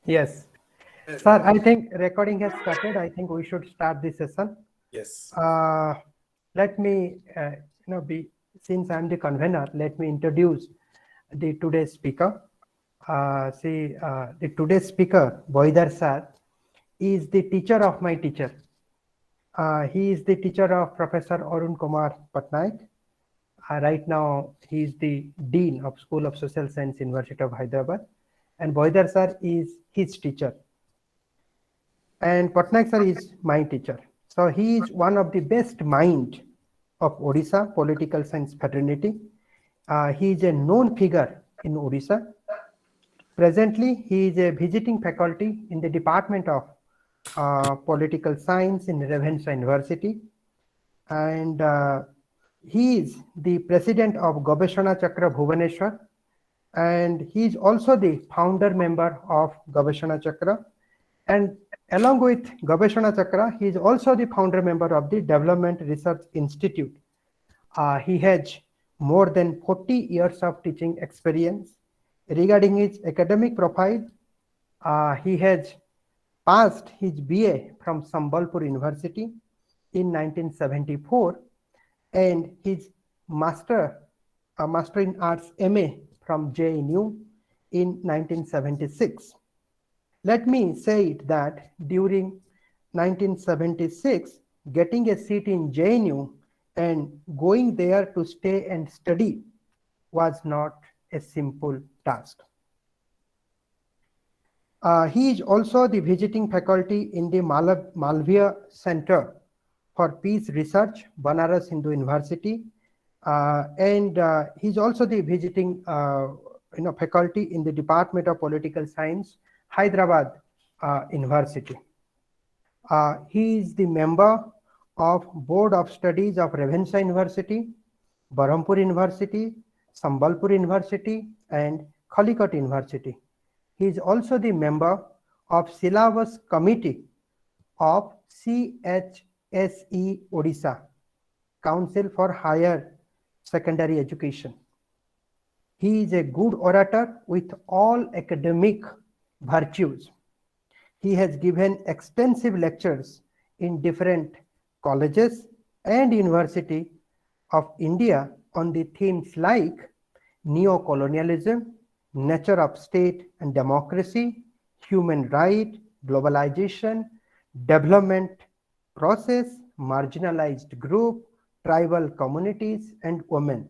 Yes. Sir, Uh, I think recording has started. I think we should start this session. yes. Uh, let me, since I'm the convener, let me introduce the today's speaker. The today's speaker, Bohidar sir, is the teacher of my teacher. He is the teacher of Professor Arun Kumar Patnaik. Right now, he is the Dean of School of Social Science, University of Hyderabad. And Bohidar sir is his teacher. And Patnaik sir is my teacher. So he is one of the best mind of Odisha political science fraternity. He is a known figure in Odisha. Presently, he is a visiting faculty in the Department of Political Science in Ravenshaw University. And he is the president of Gobeshona Chakra Bhubaneswar. And he is also the founder member of Gobeshona Chakra. And along with Gobeshona Chakra, he is also the founder member of the Development Research Institute. He has more than 40 years of teaching experience. Regarding his academic profile, he has passed his BA from Sambalpur University in 1974 and his Master in Arts MA from JNU in 1976. Let me say it that during 1976, getting a seat in JNU and going there to stay and study was not a simple task. He is also the visiting faculty in the Malviya Center for Peace Research, Banaras Hindu University, and he's also the visiting faculty in the Department of Political Science, Hyderabad University. He is the member of Board of Studies of Ravenshaw University, Berhampur University, Sambalpur University, and Calicut University. He is also the member of Syllabus Committee of CHSE Odisha, Council for Higher Secondary Education. He is a good orator with all academic virtues. He has given extensive lectures in different colleges and university of India on the themes like neo-colonialism, nature of state and democracy, human right, globalization, development process, marginalized group, tribal communities, and women.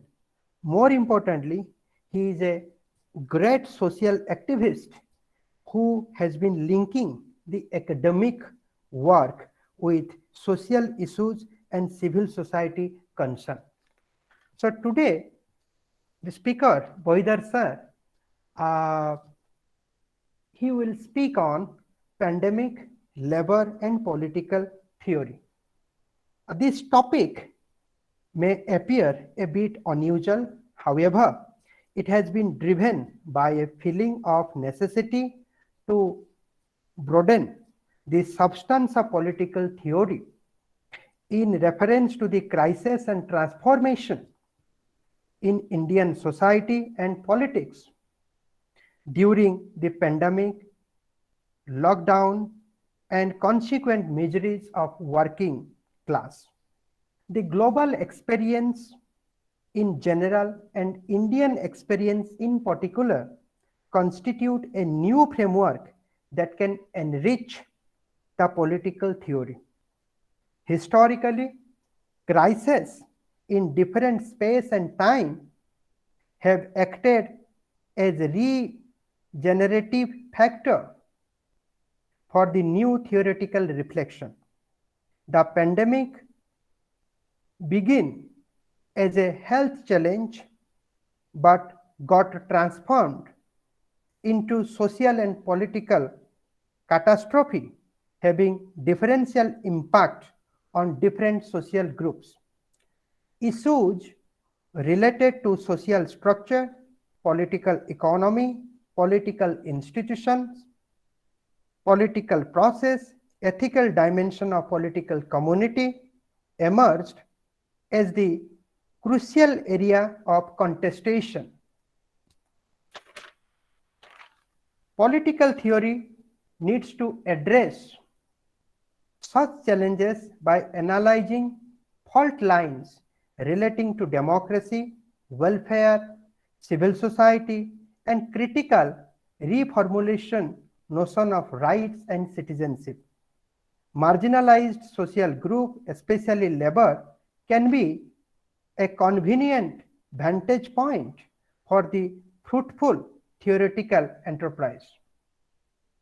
More importantly, he is a great social activist who has been linking the academic work with social issues and civil society concern. So today, the speaker, Bohidar sir, uh, he will speak on pandemic, labor, and political theory. This topic may appear a bit unusual. However, it has been driven by a feeling of necessity to broaden the substance of political theory in reference to the crisis and transformation in Indian society and politics during the pandemic, lockdown, and consequent miseries of working class. The global experience in general and Indian experience in particular constitute a new framework that can enrich the political theory. Historically, crises in different space and time have acted as a regenerative factor for the new theoretical reflection. The pandemic began as a health challenge but got transformed into social and political catastrophe, having differential impact on different social groups. Issues related to social structure, political economy, political institutions, political process, ethical dimension of political community emerged as the crucial area of contestation. Political theory needs to address such challenges by analyzing fault lines relating to democracy, welfare, civil society, and critical reformulation notion of rights and citizenship. Marginalized social group, especially labor, can be a convenient vantage point for the fruitful theoretical enterprise.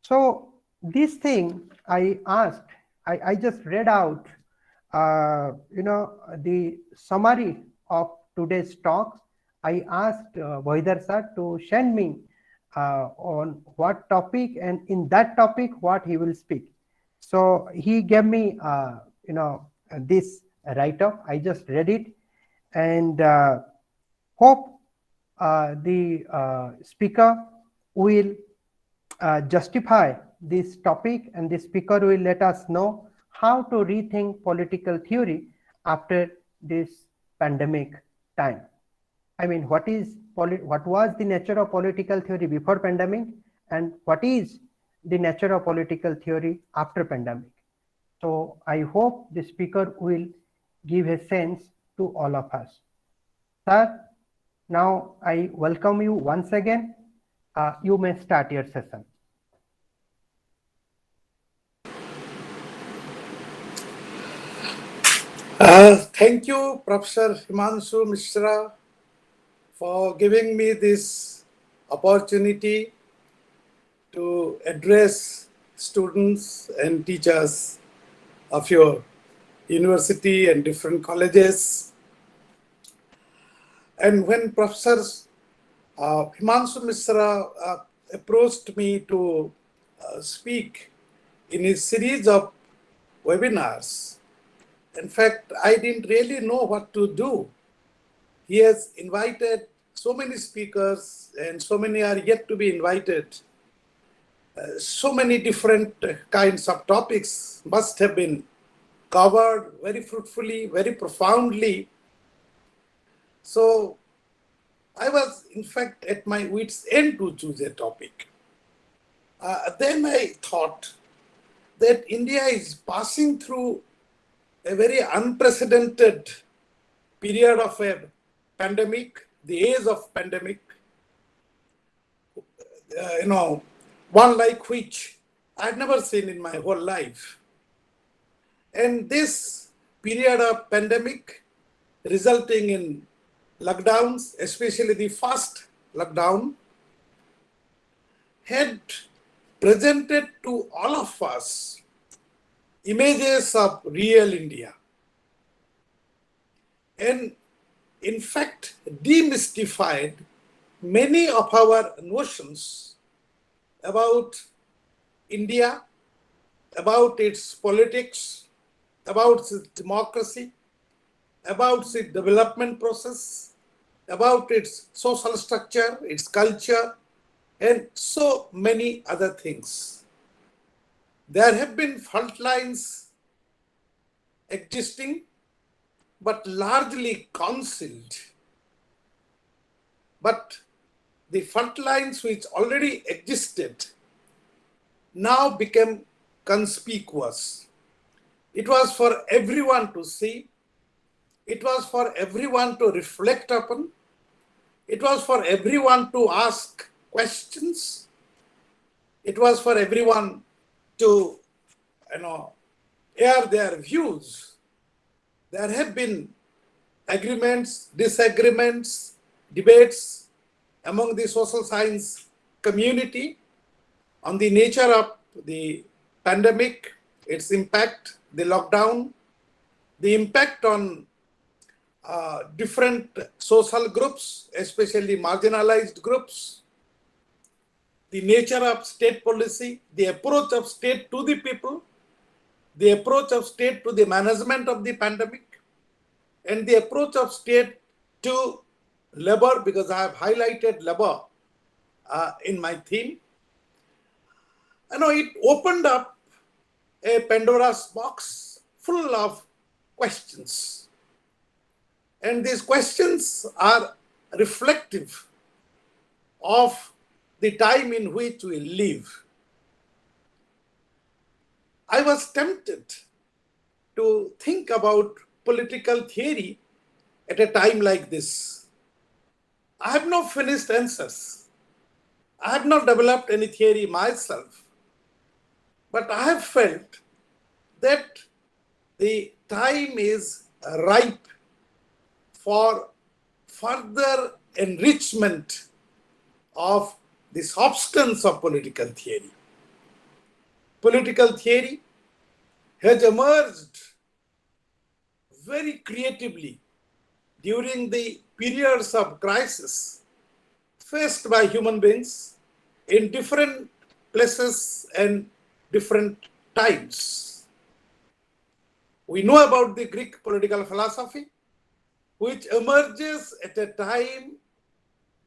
So this thing I asked, I just read out, the summary of today's talk. I asked Bohidar sir to send me on what topic, and in that topic what he will speak. So he gave me, this write-up. I just read it, and hope the speaker will justify this topic, and the speaker will let us know how to rethink political theory after this pandemic time. I mean, what was the nature of political theory before pandemic, and what is the nature of political theory after pandemic? So I hope the speaker will give a sense to all of us. Sir, now I welcome you once again. You may start your session. Thank you, Professor Himanshu Mishra, for giving me this opportunity to address students and teachers of your university and different colleges. And when Professor Himanshu Mishra approached me to speak in a series of webinars, in fact, I didn't really know what to do. He has invited so many speakers, and so many are yet to be invited. So many different kinds of topics must have been covered very fruitfully, very profoundly. So I was, in fact, at my wit's end to choose a topic. Then I thought that India is passing through a very unprecedented period of a pandemic, the age of pandemic, one like which I've never seen in my whole life. And this period of pandemic resulting in lockdowns, especially the first lockdown, had presented to all of us images of real India, and in fact demystified many of our notions about India, about its politics, about its democracy, about its development process, about its social structure, its culture, and so many other things. There have been fault lines existing, but largely concealed. But the fault lines which already existed now became conspicuous. It was for everyone to see. It was for everyone to reflect upon. It was for everyone to ask questions. It was for everyone to, air their views. There have been agreements, disagreements, debates among the social science community on the nature of the pandemic, its impact, the lockdown, the impact on different social groups, especially marginalized groups, the nature of state policy, the approach of state to the people, the approach of state to the management of the pandemic, and the approach of state to labor, because I have highlighted labor in my theme. It opened up a Pandora's box full of questions. And these questions are reflective of the time in which we live. I was tempted to think about political theory at a time like this. I have no finished answers. I have not developed any theory myself. But I have felt that the time is ripe for further enrichment of the substance of political theory. Political theory has emerged very creatively during the periods of crisis faced by human beings in different places and different times. We know about the Greek political philosophy, which emerges at a time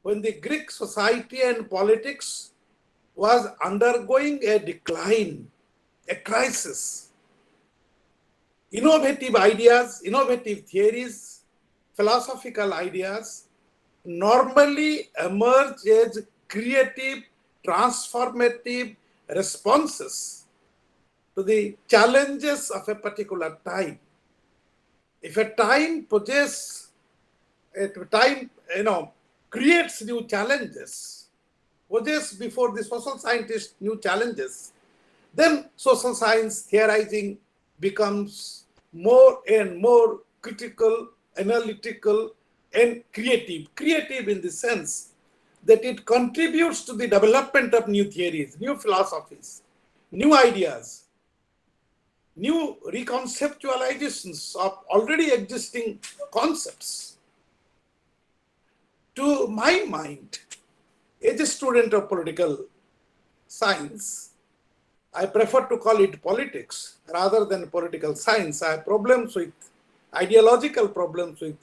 when the Greek society and politics was undergoing a decline, a crisis. Innovative ideas, innovative theories, philosophical ideas normally emerge as creative, transformative responses to the challenges of a particular time. If a time creates new challenges, poses before the social scientist new challenges, then social science theorizing becomes more and more critical, analytical, and creative. Creative in the sense that it contributes to the development of new theories, new philosophies, new ideas, new reconceptualizations of already existing concepts. To my mind, as a student of political science, I prefer to call it politics rather than political science. I have problems with ideological problems with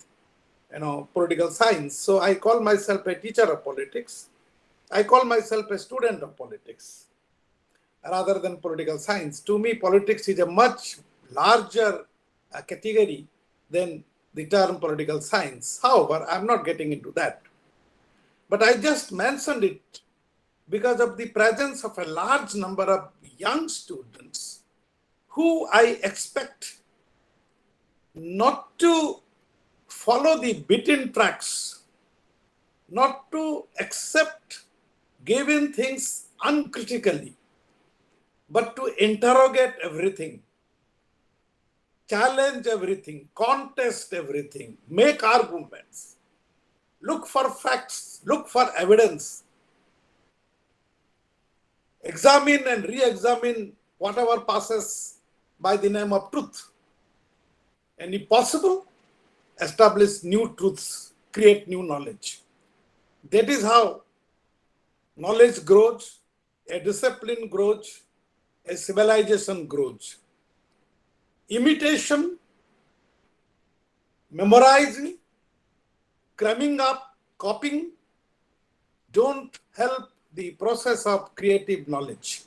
political science. So I call myself a teacher of politics. I call myself a student of politics rather than political science. To me, politics is a much larger category than the term political science. However, I'm not getting into that. But I just mentioned it because of the presence of a large number of young students who I expect not to follow the beaten tracks, not to accept given things uncritically, but to interrogate everything, challenge everything, contest everything, make arguments, look for facts, look for evidence, examine and re-examine whatever passes by the name of truth. And if possible, establish new truths, create new knowledge. That is how knowledge grows, a discipline grows, a civilization grows. Imitation, memorizing, cramming up, copying don't help the process of creative knowledge.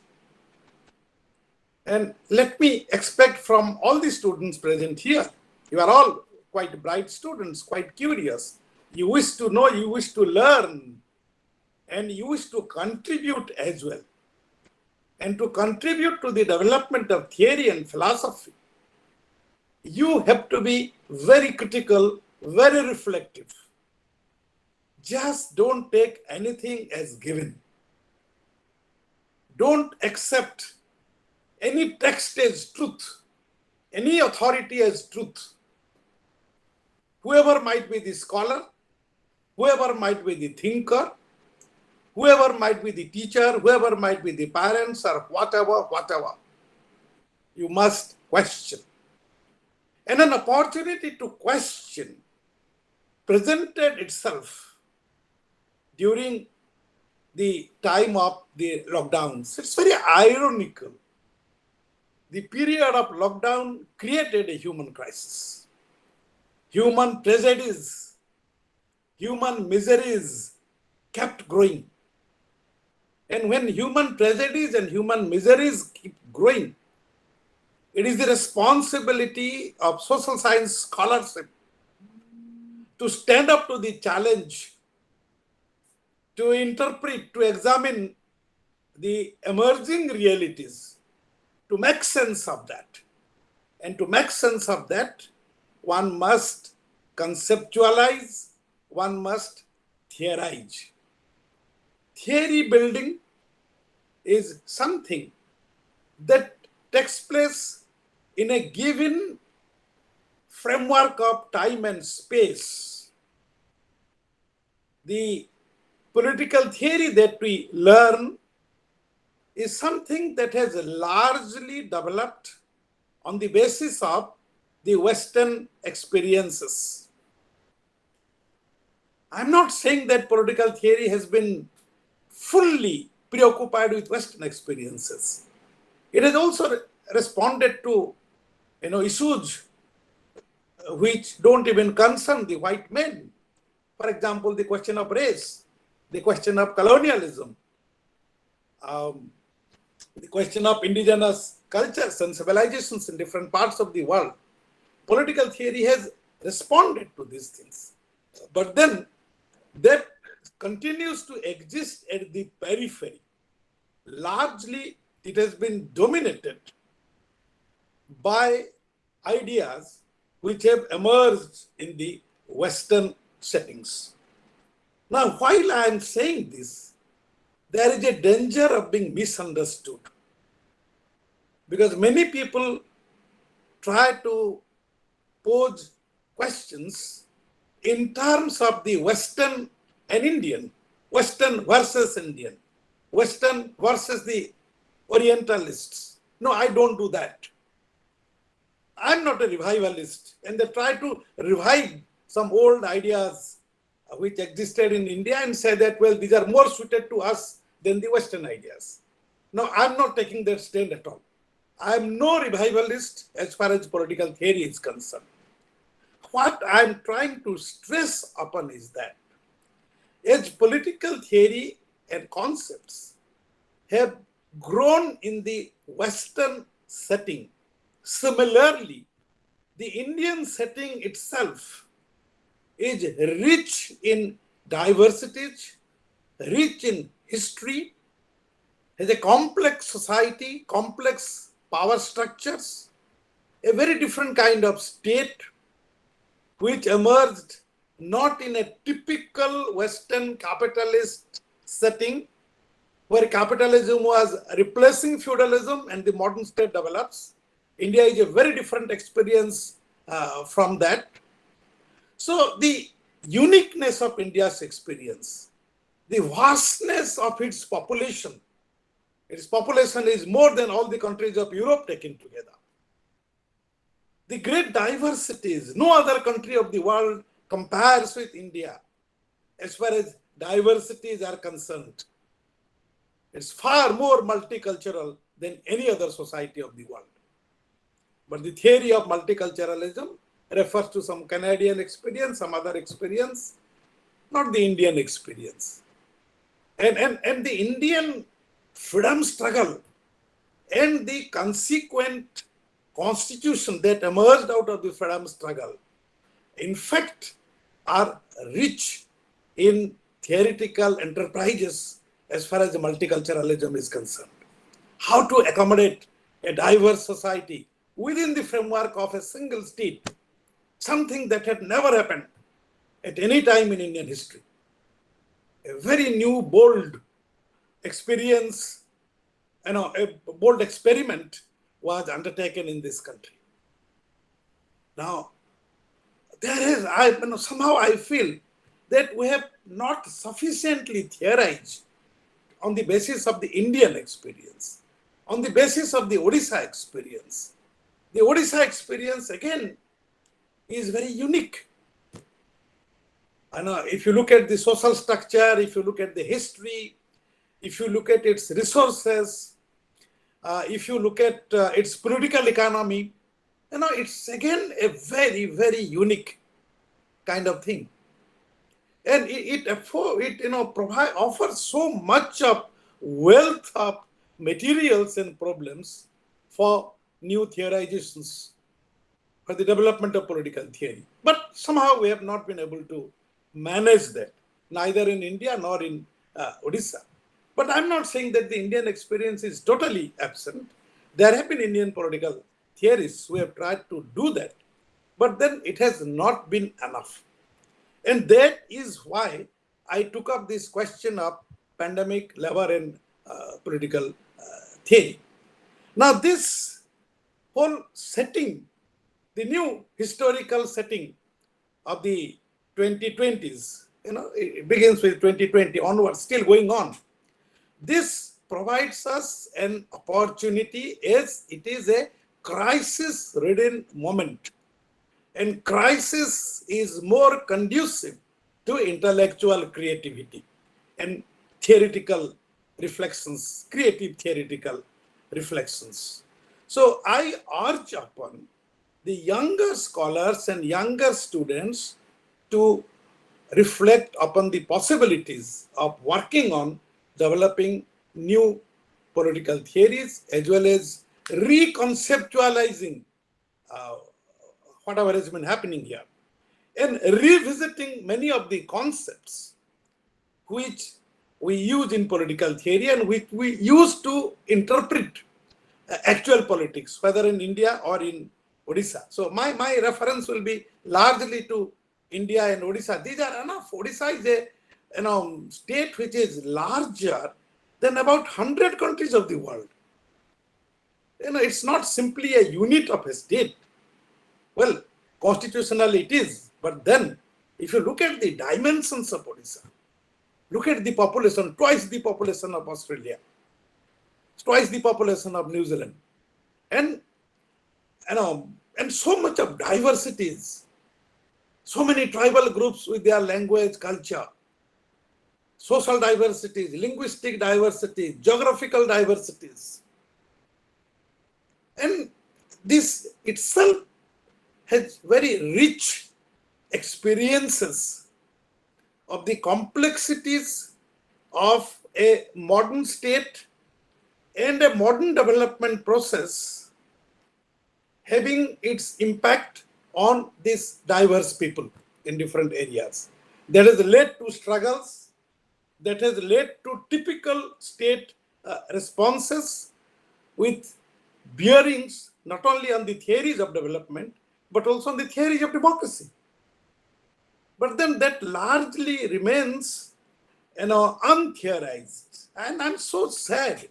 And let me expect from all the students present here, you are all quite bright students, quite curious. You wish to know, you wish to learn, and you wish to contribute as well. And to contribute to the development of theory and philosophy, you have to be very critical, very reflective. Just don't take anything as given. Don't accept any text as truth, any authority as truth. Whoever might be the scholar, whoever might be the thinker, whoever might be the teacher, whoever might be the parents or whatever, you must question. And an opportunity to question presented itself during the time of the lockdowns. It's very ironical. The period of lockdown created a human crisis. Human tragedies, human miseries kept growing. And when human tragedies and human miseries keep growing, it is the responsibility of social science scholarship to stand up to the challenge, to interpret, to examine the emerging realities, to make sense of that. And to make sense of that, one must conceptualize, one must theorize. Theory building is something that takes place in a given framework of time and space. The political theory that we learn is something that has largely developed on the basis of the Western experiences. I'm not saying that political theory has been fully preoccupied with Western experiences. It has also responded to issues which don't even concern the white men. For example, the question of race, the question of colonialism, the question of indigenous cultures and civilizations in different parts of the world. Political theory has responded to these things. But then that continues to exist at the periphery. Largely, it has been dominated by ideas which have emerged in the Western settings. Now, while I am saying this, there is a danger of being misunderstood, because many people try to pose questions in terms of the Western and Indian, Western versus Indian, Western versus the Orientalists. No, I don't do that. I'm not a revivalist, and they try to revive some old ideas which existed in India and say that, well, these are more suited to us than the Western ideas. No, I'm not taking that stand at all. I'm no revivalist as far as political theory is concerned. What I'm trying to stress upon is that as political theory and concepts have grown in the Western setting, similarly, the Indian setting itself is rich in diversities, rich in history, has a complex society, complex power structures, a very different kind of state which emerged not in a typical Western capitalist setting where capitalism was replacing feudalism and the modern state develops. India is a very different experience from that. So the uniqueness of India's experience, the vastness of its population is more than all the countries of Europe taken together. The great diversities, no other country of the world compares with India as far as diversities are concerned. It's far more multicultural than any other society of the world. But the theory of multiculturalism refers to some Canadian experience, some other experience, not the Indian experience. And the Indian freedom struggle and the consequent constitution that emerged out of the freedom struggle, in fact, are rich in theoretical enterprises as far as the multiculturalism is concerned. How to accommodate a diverse society within the framework of a single state, something that had never happened at any time in Indian history. A very new, bold experience, a bold experiment was undertaken in this country. Now, somehow I feel that we have not sufficiently theorized on the basis of the Indian experience, on the basis of the Odisha experience. The Odisha experience, again, is very unique. If you look at the social structure, if you look at the history, if you look at its resources, if you look at its political economy, it's again a very, very unique kind of thing. And it offers so much of wealth of materials and problems for new theorizations, for the development of political theory. But somehow we have not been able to manage that, neither in India nor in Odisha. But I'm not saying that the Indian experience is totally absent. There have been Indian political theorists who have tried to do that, but then it has not been enough. And that is why I took up this question of pandemic, labor, and political theory. Now, this whole setting, the new historical setting of the 2020s, it begins with 2020 onwards, still going on. This provides us an opportunity as it is a crisis-ridden moment. And crisis is more conducive to intellectual creativity and theoretical reflections, creative theoretical reflections. So I urge upon the younger scholars and younger students to reflect upon the possibilities of working on developing new political theories as well as reconceptualizing whatever has been happening here and revisiting many of the concepts which we use in political theory and which we use to interpret actual politics, whether in India or in Odisha. So my reference will be largely to India and Odisha. These are enough. Odisha is a state which is larger than about 100 countries of the world. It's not simply a unit of a state. Well, constitutionally it is, but then if you look at the dimensions of Odisha, look at the population, twice the population of Australia, twice the population of New Zealand, and so much of diversities, so many tribal groups with their language, culture, social diversities, linguistic diversities, geographical diversities. And this itself has very rich experiences of the complexities of a modern state and a modern development process having its impact on these diverse people in different areas. That has led to struggles, that has led to typical state responses with bearings not only on the theories of development, but also on the theories of democracy. But then that largely remains, untheorized. And I'm so sad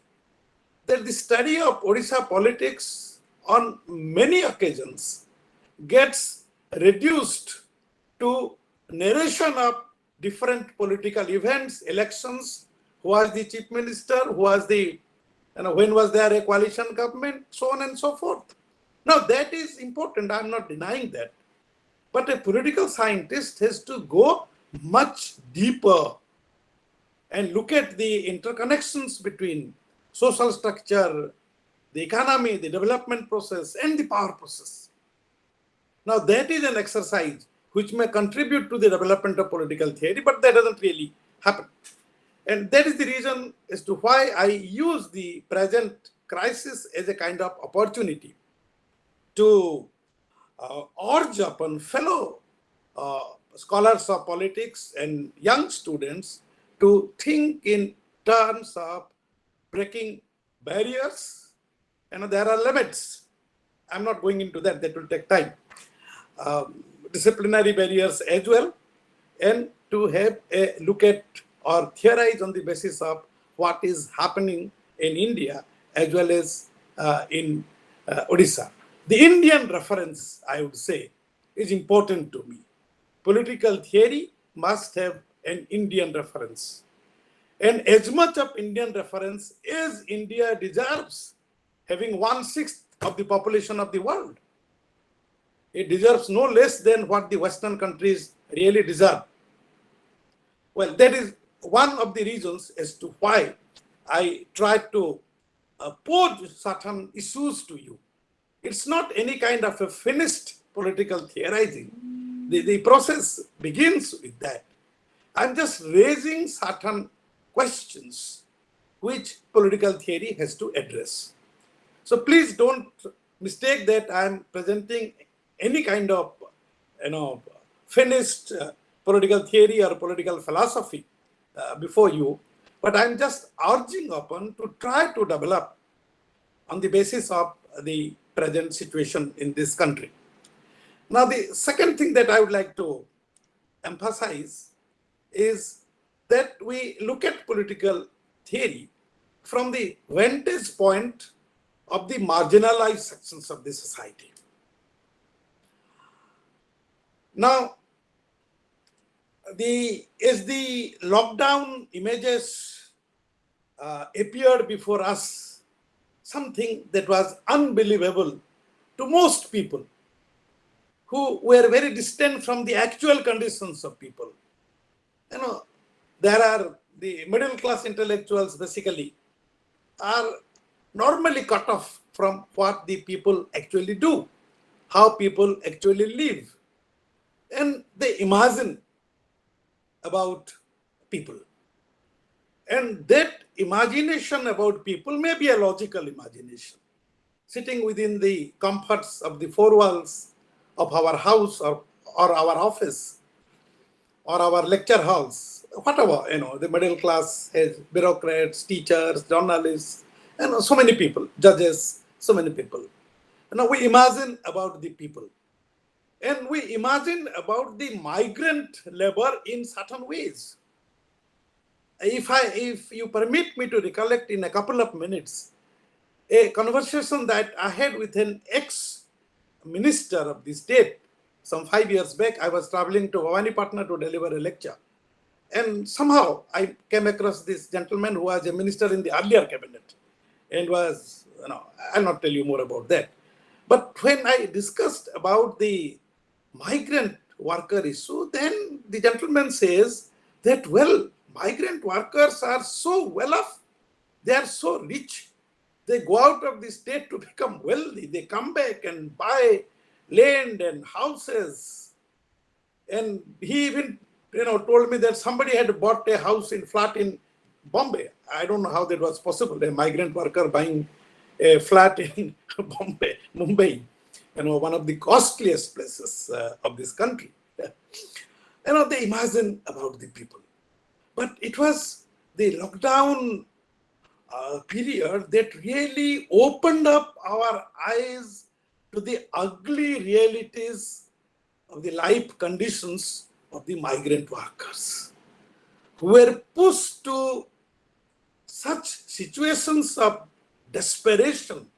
that the study of Odisha politics on many occasions gets reduced to narration of different political events, elections, who was the chief minister, who was the, when was there a coalition government, so on and so forth. Now that is important, I'm not denying that. But a political scientist has to go much deeper and look at the interconnections between social structure, the economy, the development process, and the power process. Now that is an exercise which may contribute to the development of political theory, but that doesn't really happen. And that is the reason as to why I use the present crisis as a kind of opportunity to urge upon fellow scholars of politics and young students to think in terms of breaking barriers. There are limits. I'm not going into that, that will take time. Disciplinary barriers as well, and to have a look at or theorize on the basis of what is happening in India as well as in Odisha. The Indian reference, I would say, is important to me. Political theory must have an Indian reference. And as much of Indian reference as India deserves, having 1/6 of the population of the world, it deserves no less than what the Western countries really deserve. Well, that is one of the reasons as to why I try to pose certain issues to you. It's not any kind of a finished political theorizing. The process begins with that. I'm just raising certain questions which political theory has to address. So please don't mistake that I'm presenting any kind of finished political theory or political philosophy before you, but I'm just urging upon to try to develop on the basis of the present situation in this country. Now, the second thing that I would like to emphasize is that we look at political theory from the vantage point of the marginalized sections of the society. Now, as the lockdown images appeared before us, something that was unbelievable to most people who were very distant from the actual conditions of people. You know, there are the middle class intellectuals basically are normally cut off from what the people actually do, how people actually live, and they imagine about people. And that imagination about people may be a logical imagination, sitting within the comforts of the four walls of our house or our office or our lecture halls, whatever, the middle class has bureaucrats, teachers, journalists, so many people, judges, so many people. We imagine about the people. And we imagine about the migrant labor in certain ways. If you permit me to recollect in a couple of minutes, a conversation that I had with an ex-minister of the state some 5 years back. I was traveling to Bhawanipatna to deliver a lecture. And somehow I came across this gentleman who was a minister in the earlier cabinet and was, I'll not tell you more about that. But when I discussed about the migrant worker issue, then the gentleman says that, well, migrant workers are so well off, they are so rich, they go out of the state to become wealthy, they come back and buy land and houses. And he even told me that somebody had bought a house in flat in Bombay. I don't know how that was possible, a migrant worker buying a flat in Bombay, Mumbai, one of the costliest places of this country. They imagine about the people. But it was the lockdown period that really opened up our eyes to the ugly realities of the life conditions of the migrant workers, who were pushed to such situations of desperation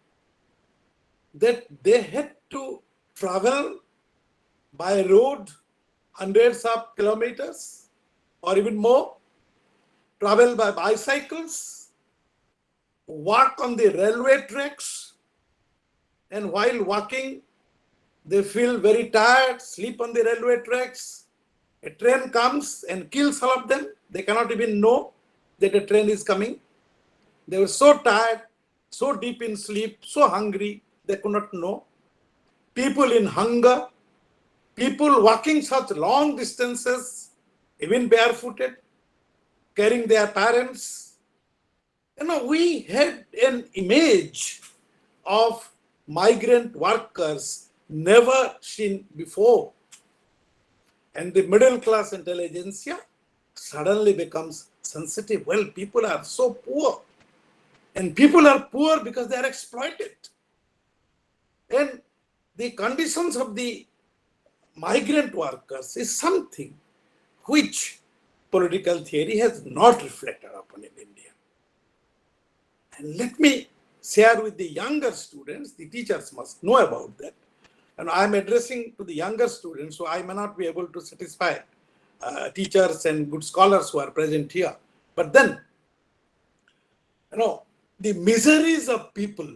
that they had to travel by road hundreds of kilometers or even more, travel by bicycles, walk on the railway tracks, and while walking, they feel very tired, sleep on the railway tracks. A train comes and kills all of them. They cannot even know that a train is coming. They were so tired, so deep in sleep, so hungry, they could not know. People in hunger, people walking such long distances, even barefooted, carrying their parents. We had an image of migrant workers never seen before. And the middle class intelligentsia suddenly becomes sensitive. Well, people are so poor. And people are poor because they are exploited. And the conditions of the migrant workers is something which political theory has not reflected upon in India. And let me share with the younger students, the teachers must know about that. And I'm addressing to the younger students, so I may not be able to satisfy teachers and good scholars who are present here. But then, the miseries of people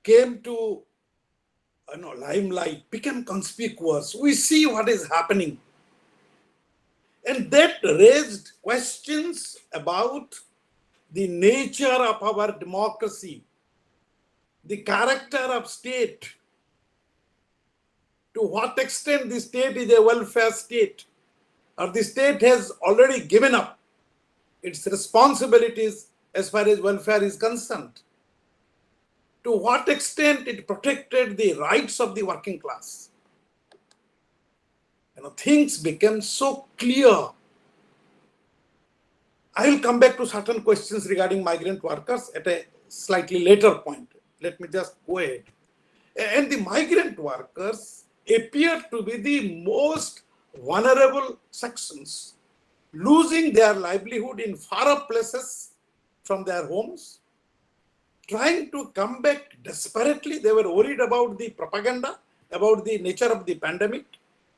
came to limelight, became conspicuous. We see what is happening. And that raised questions about the nature of our democracy, the character of state, to what extent the state is a welfare state, or the state has already given up its responsibilities as far as welfare is concerned, to what extent it protected the rights of the working class. Things became so clear. I will come back to certain questions regarding migrant workers at a slightly later point. Let me just go ahead. And the migrant workers appear to be the most vulnerable sections, losing their livelihood in far-off places from their homes, trying to come back desperately. They were worried about the propaganda, about the nature of the pandemic,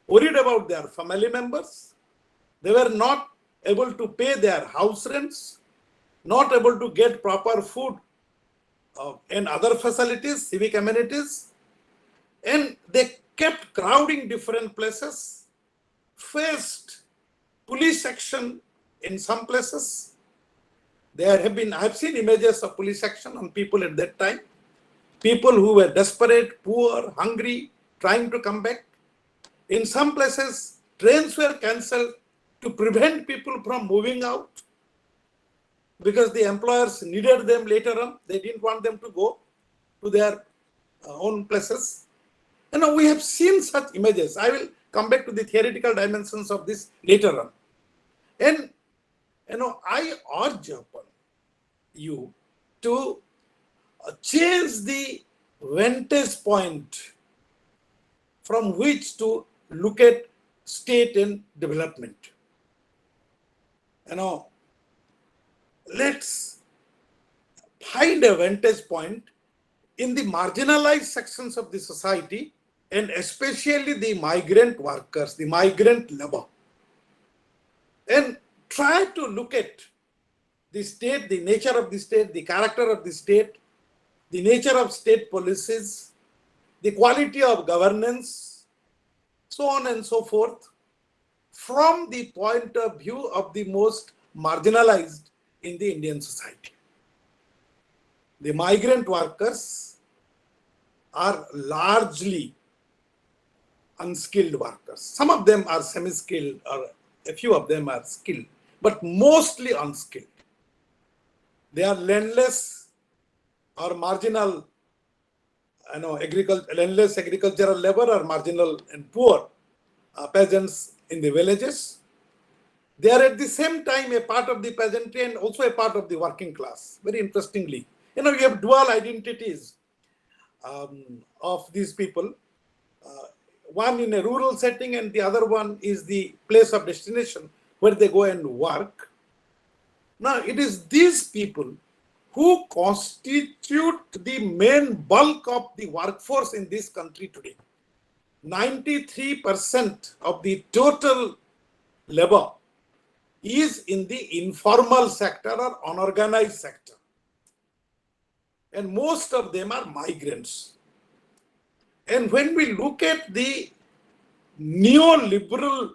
worried about their family members. They were not able to pay their house rents, not able to get proper food and other facilities, civic amenities. And they kept crowding different places, faced police action in some places. I've seen images of police action on people at that time. People who were desperate, poor, hungry, trying to come back. In some places, trains were cancelled to prevent people from moving out because the employers needed them later on. They didn't want them to go to their own places. We have seen such images. I will come back to the theoretical dimensions of this later on. And I urge upon you to change the vantage point from which to look at state and development. Let's find a vantage point in the marginalized sections of the society, and especially the migrant workers, the migrant labor, and try to look at the state, the nature of the state, the character of the state, the nature of state policies, the quality of governance, so on and so forth, from the point of view of the most marginalized in the Indian society. The migrant workers are largely unskilled workers. Some of them are semi-skilled, or a few of them are skilled, but mostly unskilled. They are landless or marginal, landless agricultural labor, or marginal and poor peasants in the villages. They are at the same time a part of the peasantry and also a part of the working class. Very interestingly, you have dual identities of these people. One in a rural setting and the other one is the place of destination where they go and work. Now, it is these people who constitute the main bulk of the workforce in this country today. 93% of the total labor is in the informal sector or unorganized sector. And most of them are migrants. And when we look at the neoliberal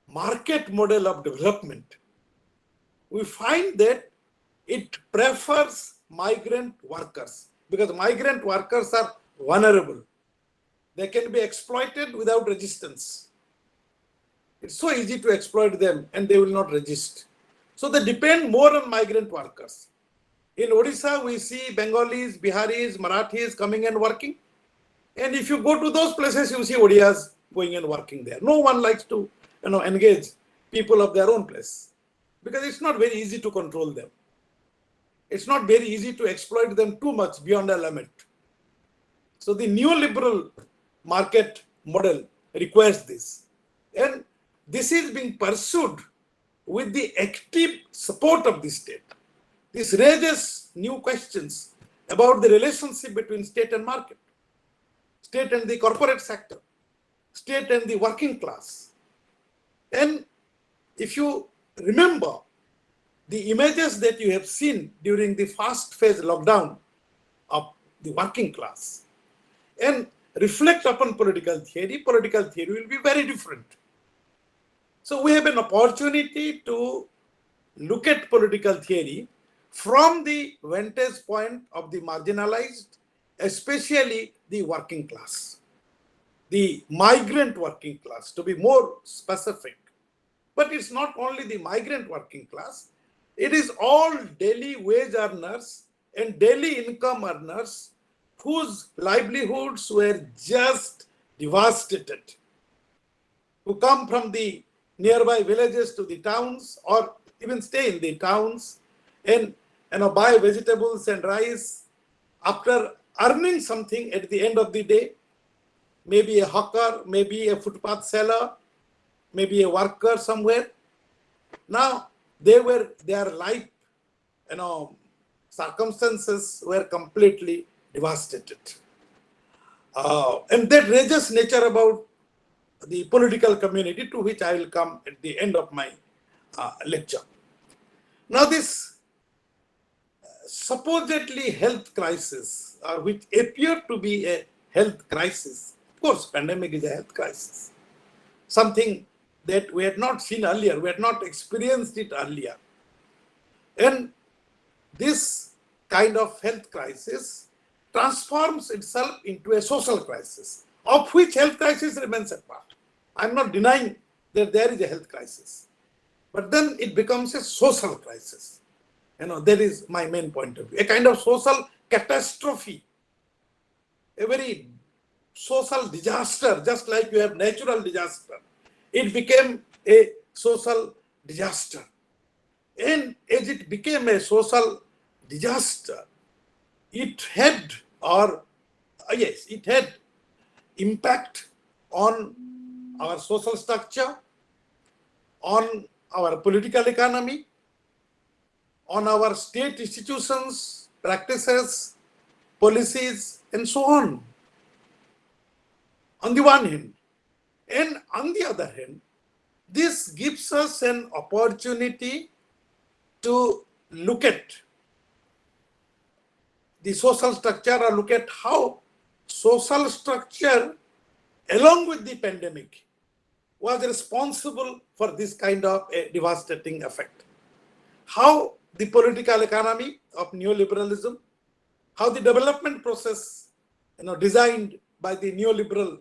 market model of development, we find that it prefers migrant workers because migrant workers are vulnerable. They can be exploited without resistance. It's so easy to exploit them and they will not resist. So they depend more on migrant workers. In Odisha, we see Bengalis, Biharis, Marathis coming and working. And if you go to those places, you see Odias going and working there. No one likes to engage people of their own place because it's not very easy to control them. It's not very easy to exploit them too much beyond a limit. So the neoliberal market model requires this. And this is being pursued with the active support of the state. This raises new questions about the relationship between state and market, state and the corporate sector, state and the working class. And if you remember the images that you have seen during the first phase lockdown of the working class and reflect upon political theory will be very different. So we have an opportunity to look at political theory from the vantage point of the marginalized, especially the working class, the migrant working class, to be more specific. But it's not only the migrant working class, it is all daily wage earners and daily income earners whose livelihoods were just devastated, who come from the nearby villages to the towns or even stay in the towns and buy vegetables and rice after earning something at the end of the day. Maybe a hawker, maybe a footpath seller, maybe a worker somewhere. Now their life, circumstances were completely devastated. And that raises nature about the political community, to which I will come at the end of my lecture. Now this supposedly health crisis, or which appeared to be a health crisis, of course pandemic is a health crisis, something that we had not seen earlier, we had not experienced it earlier. And this kind of health crisis transforms itself into a social crisis, of which health crisis remains a part. I'm not denying that there is a health crisis, but then it becomes a social crisis. That is my main point of view. A kind of social catastrophe, a very social disaster, just like you have natural disaster. It became a social disaster. And as it became a social disaster, it had impact on our social structure, on our political economy, on our state institutions, practices, policies, and so on the one hand. And on the other hand, this gives us an opportunity to look at the social structure, or look at how social structure, along with the pandemic, was responsible for this kind of a devastating effect. How the political economy of neoliberalism, how the development process, designed by the neoliberal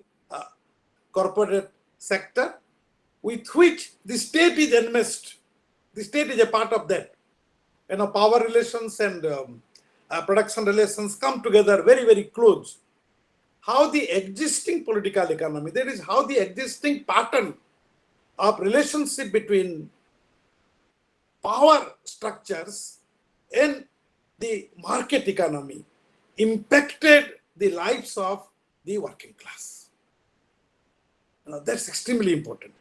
corporate sector, with which the state is enmeshed. The state is a part of that. Power relations and production relations come together very, very close. How the existing political economy, that is how the existing pattern of relationship between power structures and the market economy impacted the lives of the working class. That's extremely important.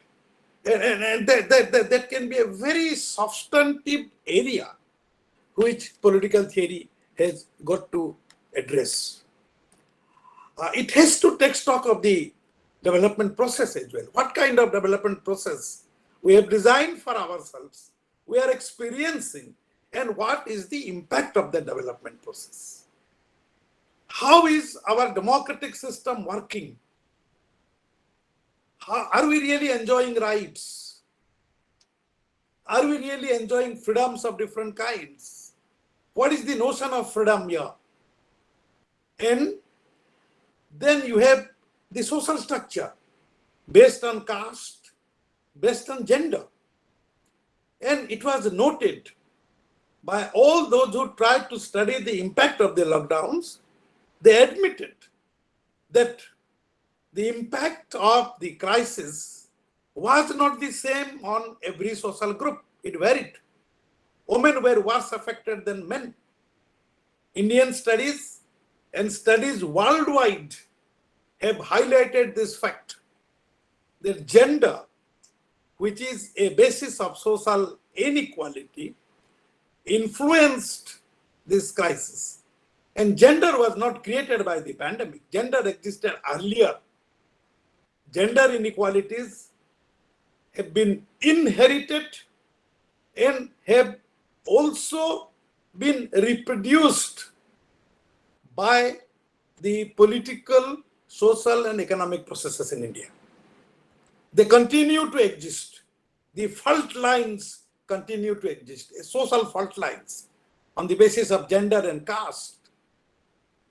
And that can be a very substantive area which political theory has got to address. It has to take stock of the development process as well. What kind of development process we have designed for ourselves, we are experiencing, and what is the impact of the development process? How is our democratic system working? Are we really enjoying rights? Are we really enjoying freedoms of different kinds? What is the notion of freedom here? And then you have the social structure based on caste, based on gender. And it was noted by all those who tried to study the impact of the lockdowns. They admitted that the impact of the crisis was not the same on every social group. It varied. Women were worse affected than men. Indian studies and studies worldwide have highlighted this fact, that gender, which is a basis of social inequality, influenced this crisis. And gender was not created by the pandemic. Gender existed earlier. Gender inequalities have been inherited and have also been reproduced by the political, social, and economic processes in India. They continue to exist. The fault lines continue to exist, social fault lines on the basis of gender and caste.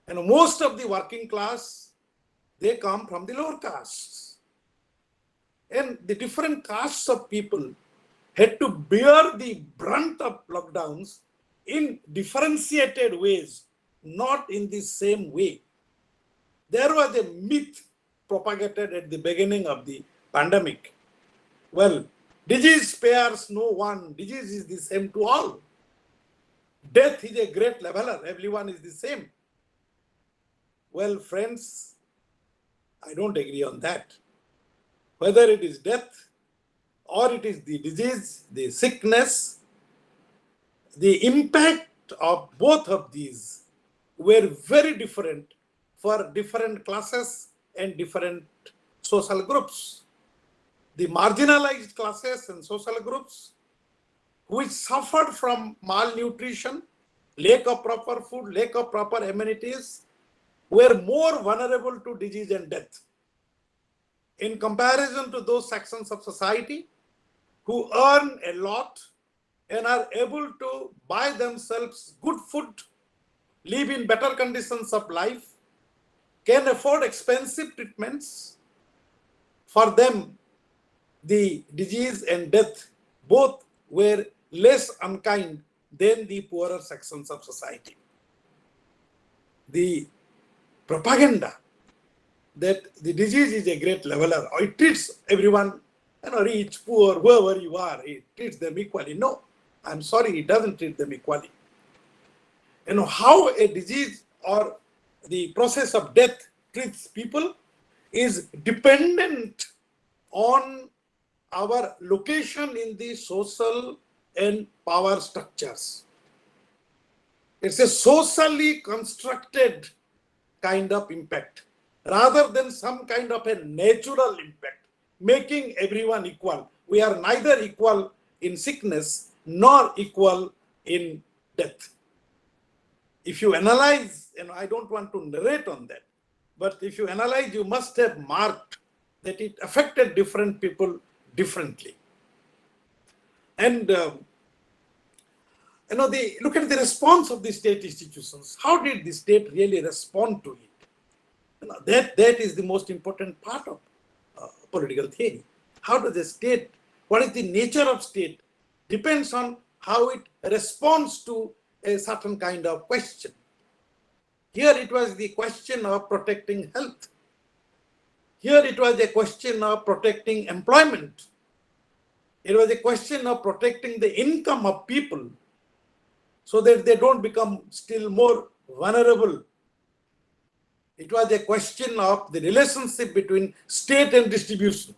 And most of the working class, they come from the lower castes. And the different castes of people had to bear the brunt of lockdowns in differentiated ways, not in the same way. There was a myth propagated at the beginning of the pandemic. Well, disease spares no one, disease is the same to all. Death is a great leveler. Everyone is the same. Well, friends, I don't agree on that. Whether it is death or it is the disease, the sickness, the impact of both of these were very different for different classes and different social groups. The marginalized classes and social groups which suffered from malnutrition, lack of proper food, lack of proper amenities, were more vulnerable to disease and death in comparison to those sections of society who earn a lot and are able to buy themselves good food, live in better conditions of life, can afford expensive treatments. For them, the disease and death both were less unkind than the poorer sections of society. The propaganda that the disease is a great leveler, or it treats everyone, rich, poor, whoever you are, it treats them equally. No, I'm sorry, it doesn't treat them equally. How a disease or the process of death treats people is dependent on our location in the social and power structures. It's a socially constructed kind of impact rather than some kind of a natural impact, making everyone equal. We are neither equal in sickness nor equal in death. If you analyze, I don't want to narrate on that, but if you analyze, you must have marked that it affected different people differently. And look at the response of the state institutions. How did the state really respond to it? That is the most important part of political theory. How does the state, what is the nature of state, depends on how it responds to a certain kind of question. Here it was the question of protecting health. Here it was a question of protecting employment. It was a question of protecting the income of people so that they don't become still more vulnerable. It was a question of the relationship between state and distribution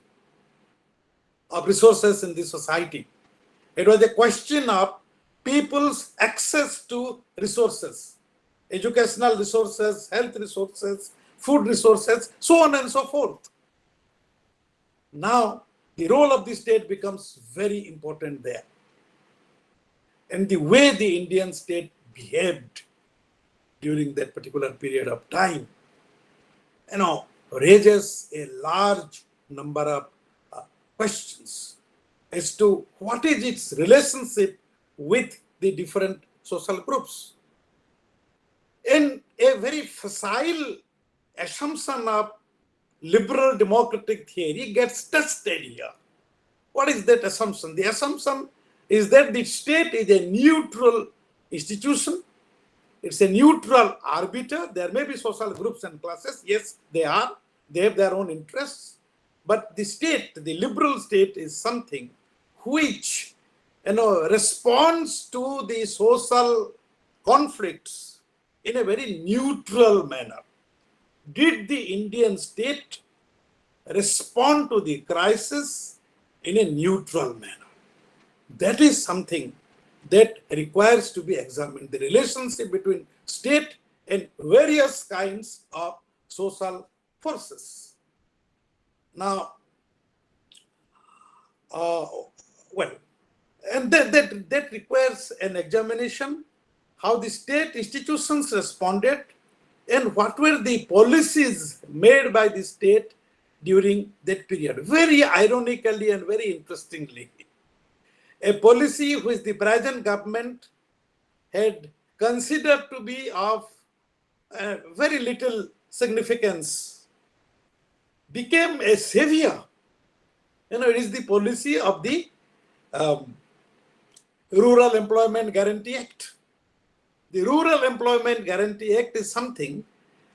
of resources in the society. It was a question of people's access to resources, educational resources, health resources, food resources, so on and so forth. Now, the role of the state becomes very important there. And the way the Indian state behaved during that particular period of time, raises a large number of questions as to what is its relationship with the different social groups. And a very facile assumption of liberal democratic theory gets tested here. What is that assumption? The assumption is that the state is a neutral institution. It's a neutral arbiter. There may be social groups and classes. Yes, they are. They have their own interests. But the state, the liberal state, is something which responds to the social conflicts in a very neutral manner. Did the Indian state respond to the crisis in a neutral manner? That is something that requires to be examined. The relationship between state and various kinds of social forces. Now, and that requires an examination how the state institutions responded and what were the policies made by the state during that period. Very ironically and very interestingly, a policy which the present government had considered to be of very little significance became a savior. It is the policy of the Rural Employment Guarantee Act. The Rural Employment Guarantee Act is something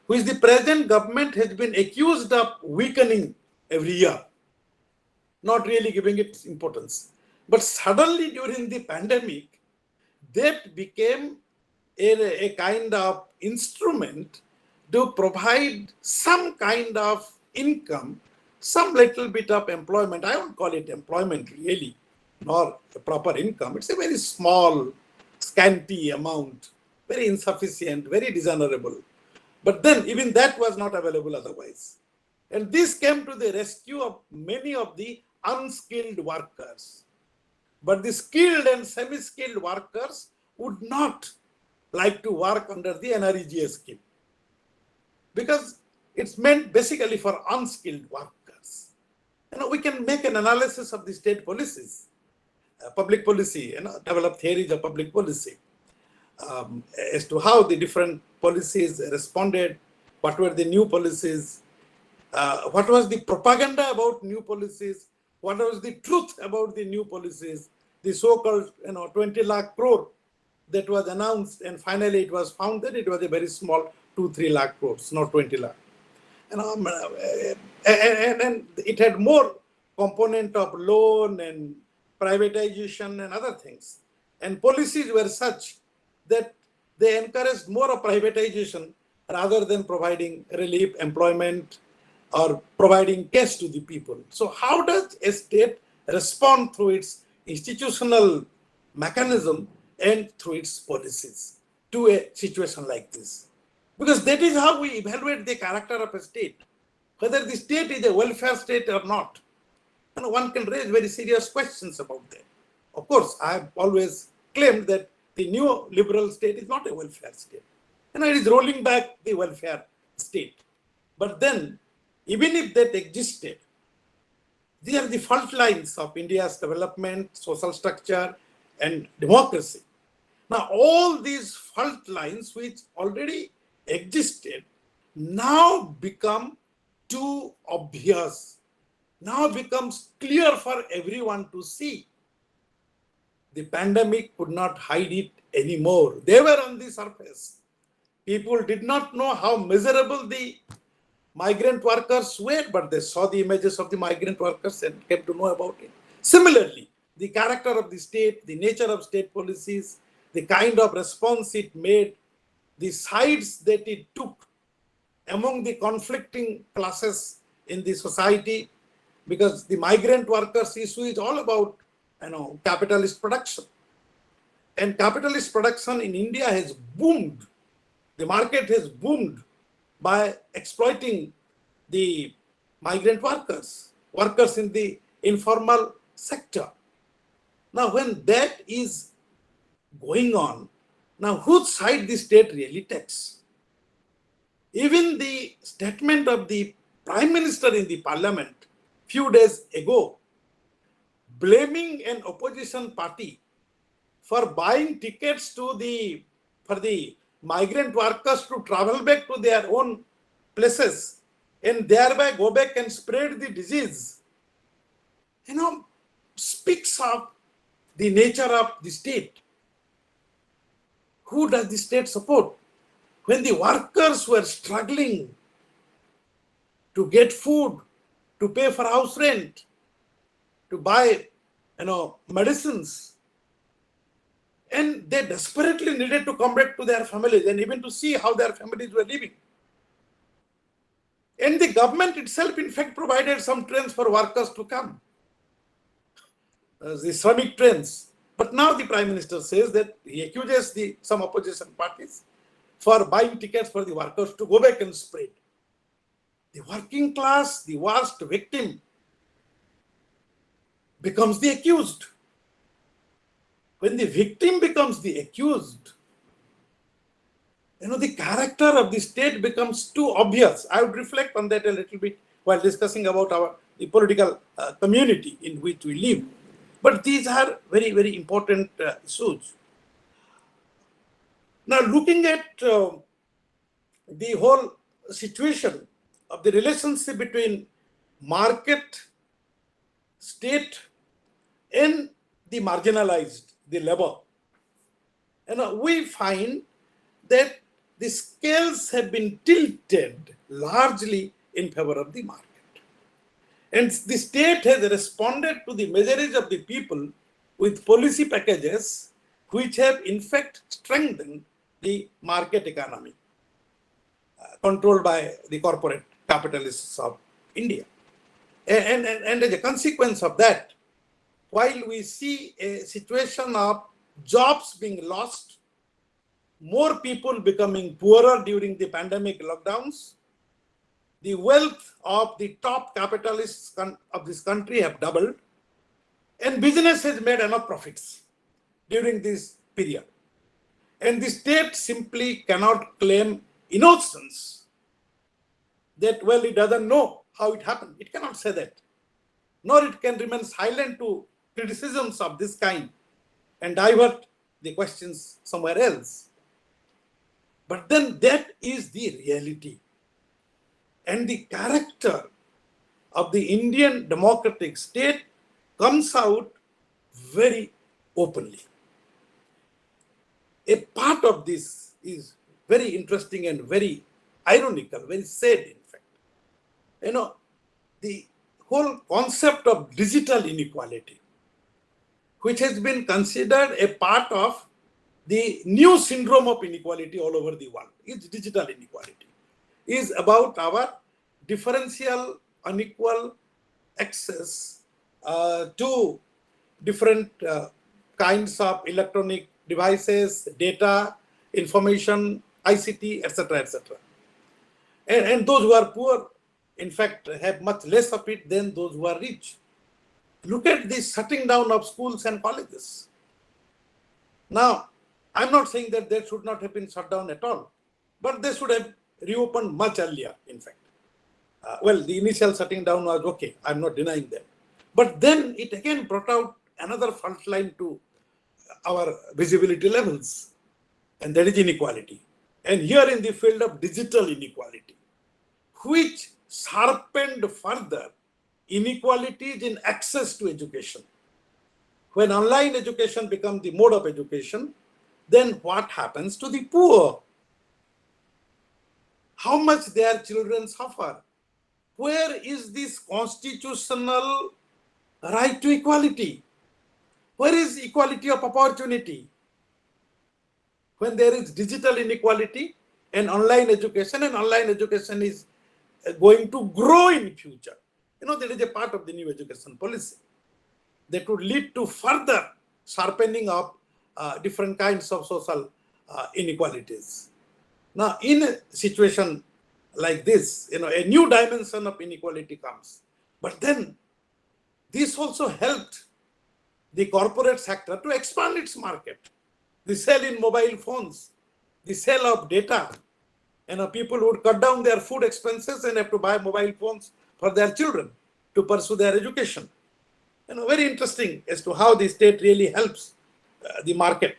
which the present government has been accused of weakening every year, not really giving it importance. But suddenly during the pandemic, that became a kind of instrument to provide some kind of income, some little bit of employment. I won't call it employment really, nor a proper income. It's a very small, scanty amount, very insufficient, very dishonorable. But then even that was not available otherwise. And this came to the rescue of many of the unskilled workers. But the skilled and semi-skilled workers would not like to work under the NREGA scheme, because it's meant basically for unskilled workers. We can make an analysis of the state policies, public policy, develop theories of public policy as to how the different policies responded, what were the new policies, what was the propaganda about new policies, what was the truth about the new policies, the so-called 20 lakh crore that was announced, and finally it was found that it was a very small 2-3 lakh crores, not 20 lakh. And it had more component of loan and privatization and other things. And policies were such that they encouraged more of privatization rather than providing relief, employment, or providing cash to the people. So how does a state respond through its institutional mechanism and through its policies to a situation like this? Because that is how we evaluate the character of a state, whether the state is a welfare state or not. One can raise very serious questions about that. Of course, I have always claimed that the new liberal state is not a welfare state. It is rolling back the welfare state. But then, even if that existed, these are the fault lines of India's development, social structure, and democracy. Now, all these fault lines which already existed now become too obvious, now becomes clear for everyone to see. The pandemic could not hide it anymore. They were on the surface. People did not know how miserable the migrant workers were, but they saw the images of the migrant workers and came to know about it. Similarly, the character of the state, the nature of state policies, the kind of response it made, the sides that it took among the conflicting classes in the society, because the migrant workers issue is all about capitalist production. And capitalist production in India has boomed. The market has boomed by exploiting the migrant workers, workers in the informal sector. Now, when that is going on, now whose side the state really takes? Even the statement of the Prime Minister in the Parliament few days ago, blaming an opposition party for buying tickets for the migrant workers to travel back to their own places and thereby go back and spread the disease, speaks of the nature of the state. Who does the state support? When the workers were struggling to get food, to pay for house rent, to buy, medicines, and they desperately needed to come back to their families and even to see how their families were living. And the government itself, in fact, provided some trains for workers to come, the Shramik trains. But now the Prime Minister says that he accuses some opposition parties for buying tickets for the workers to go back and spread. The working class, the worst victim, becomes the accused. When the victim becomes the accused, the character of the state becomes too obvious. I would reflect on that a little bit while discussing about the political community in which we live. But these are very, very important issues. Now, looking at the whole situation of the relationship between market, state, and the marginalized, the labor, we find that the scales have been tilted largely in favor of the market. And the state has responded to the majority of the people with policy packages which have in fact strengthened the market economy controlled by the corporate capitalists of India. And as a consequence of that, while we see a situation of jobs being lost, more people becoming poorer during the pandemic lockdowns, the wealth of the top capitalists of this country have doubled, and business has made enough profits during this period. And the state simply cannot claim innocence that, well, it doesn't know how it happened. It cannot say that. Nor it can remain silent to criticisms of this kind and divert the questions somewhere else. But then that is the reality. And the character of the Indian democratic state comes out very openly. A part of this is very interesting and very ironical, very sad, in fact. You know, the whole concept of digital inequality, which has been considered a part of the new syndrome of inequality all over the world, is digital inequality, is about our differential, unequal access to different kinds of electronic devices, data, information, ICT, etc., etc. And those who are poor, in fact, have much less of it than those who are rich. Look at the shutting down of schools and colleges. Now, I'm not saying that they should not have been shut down at all, but they should have reopened much earlier, in fact. Well, the initial shutting down was okay. I'm not denying that. But then it again brought out another fault line to our visibility levels, and that is inequality. And here in the field of digital inequality, which sharpened further inequalities in access to education. When online education becomes the mode of education, then what happens to the poor? How much their children suffer? Where is this constitutional right to equality? Where is equality of opportunity? When there is digital inequality and online education is going to grow in future. You know, that is a part of the new education policy that would lead to further sharpening of different kinds of social inequalities. Now, in a situation like this, you know, a new dimension of inequality comes. But then this also helped the corporate sector to expand its market. The sale in mobile phones, the sale of data. You know, people would cut down their food expenses and have to buy mobile phones for their children to pursue their education. You know, very interesting as to how the state really helps the market.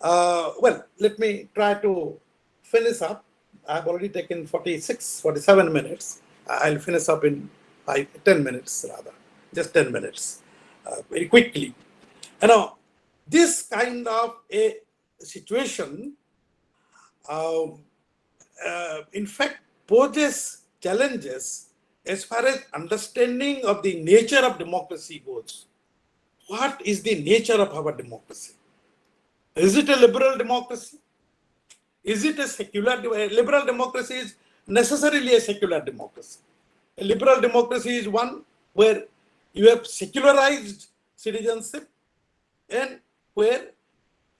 Well, let me try to finish up. I've already taken 47 minutes. I'll finish up in 10 minutes rather, just 10 minutes, very quickly. You know, this kind of a situation, in fact, poses challenges as far as understanding of the nature of democracy goes. What is the nature of our democracy? Is it a liberal democracy? Is it a secular? Liberal democracy is necessarily a secular democracy. A liberal democracy is one where you have secularized citizenship and where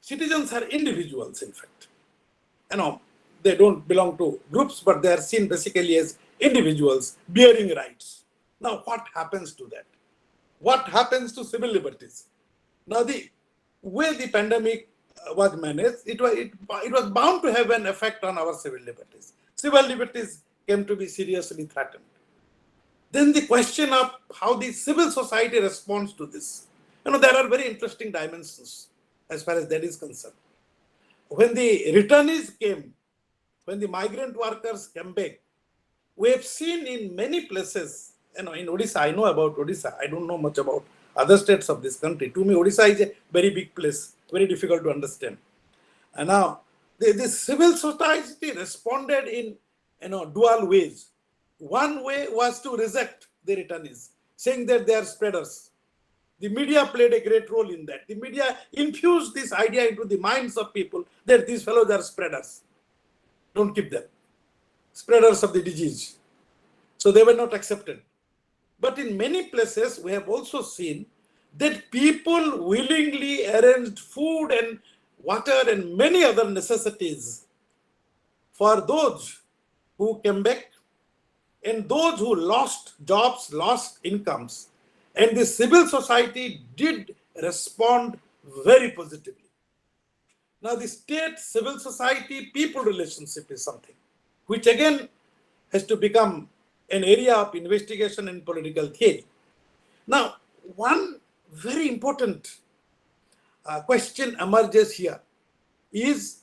citizens are individuals, in fact. You know, they don't belong to groups, but they are seen basically as individuals bearing rights. Now, what happens to that? What happens to civil liberties? Now, the way the pandemic was managed, it was bound to have an effect on our civil liberties. Civil liberties came to be seriously threatened. Then the question of how the civil society responds to this. You know, there are very interesting dimensions as far as that is concerned. When the returnees came, when the migrant workers came back, we have seen in many places, you know, in Odisha, I know about Odisha, I don't know much about other states of this country. To me, Odisha is a very big place, very difficult to understand. And now, the civil society responded in, you know, dual ways. One way was to reject the returnees, saying that they are spreaders. The media played a great role in that. The media infused this idea into the minds of people that these fellows are spreaders. Don't keep them. Spreaders of the disease. So they were not accepted. But in many places, we have also seen that people willingly arranged food and water and many other necessities for those who came back and those who lost jobs, lost incomes. And the civil society did respond very positively. Now, the state, civil society, people relationship is something which again has to become an area of investigation in political theory. Now, one very important question emerges here is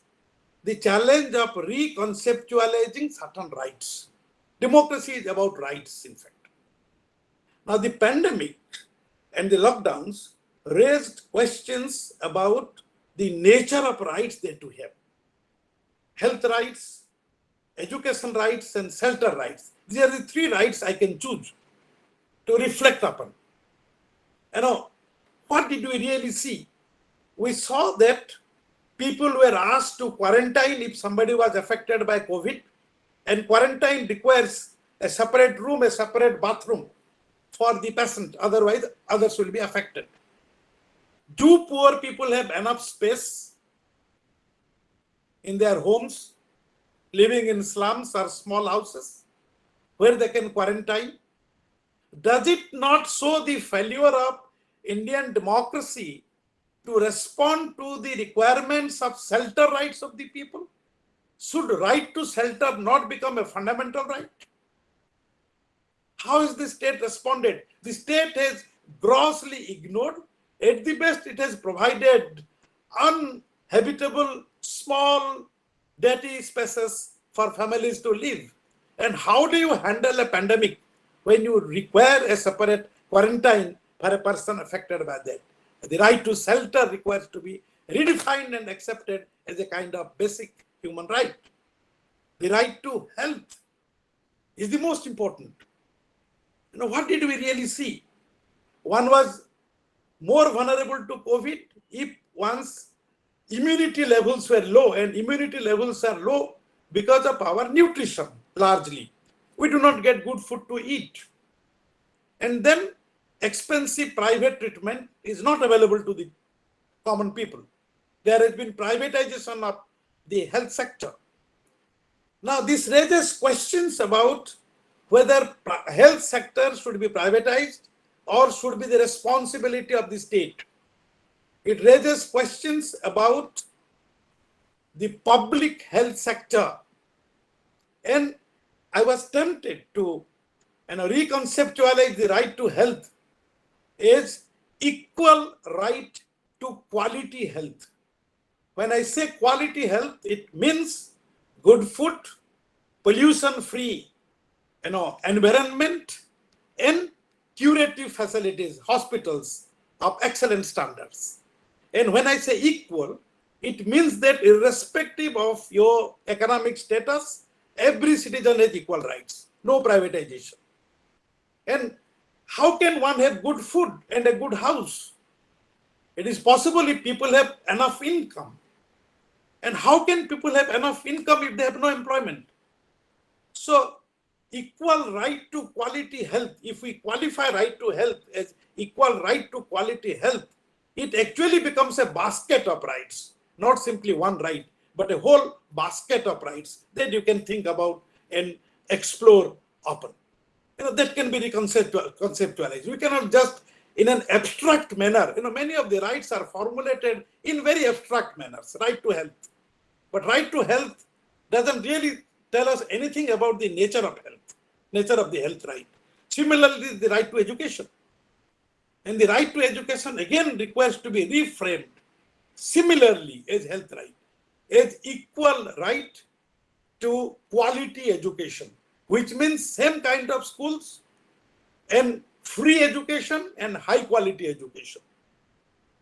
the challenge of reconceptualizing certain rights. Democracy is about rights, in fact. Now, the pandemic and the lockdowns raised questions about the nature of rights that we have. Health rights, education rights, and shelter rights. These are the three rights I can choose to reflect upon. You know, what did we really see? We saw that people were asked to quarantine if somebody was affected by COVID, and quarantine requires a separate room, a separate bathroom for the patient, otherwise others will be affected. Do poor people have enough space in their homes, living in slums or small houses where they can quarantine? Does it not show the failure of Indian democracy to respond to the requirements of shelter rights of the people? Should right to shelter not become a fundamental right? How has the state responded? The state has grossly ignored. At the best, it has provided uninhabitable, small, dirty spaces for families to live. And how do you handle a pandemic when you require a separate quarantine for a person affected by that? The right to shelter requires to be redefined and accepted as a kind of basic human right. The right to health is the most important. You know, what did we really see? One was more vulnerable to COVID if one's immunity levels were low, and immunity levels are low because of our nutrition largely. We do not get good food to eat. And then expensive private treatment is not available to the common people. There has been privatization of the health sector. Now, this raises questions about whether health sector should be privatized or should be the responsibility of the state. It raises questions about the public health sector. And I was tempted to reconceptualize the right to health as equal right to quality health. When I say quality health, it means good food, pollution-free, environment, and curative facilities, hospitals of excellent standards. And when I say equal, it means that irrespective of your economic status, every citizen has equal rights, no privatization. And how can one have good food and a good house? It is possible if people have enough income. And how can people have enough income if they have no employment? So, equal right to quality health, if we qualify right to health as equal right to quality health, it actually becomes a basket of rights, not simply one right, but a whole basket of rights that you can think about and explore open. That can be conceptualized. We cannot just in an abstract manner, many of the rights are formulated in very abstract manners, right to health. But right to health doesn't really tell us anything about the nature of health, nature of the health right. Similarly, the right to education. And the right to education again requires to be reframed similarly as health right, as equal right to quality education, which means same kind of schools and free education and high quality education.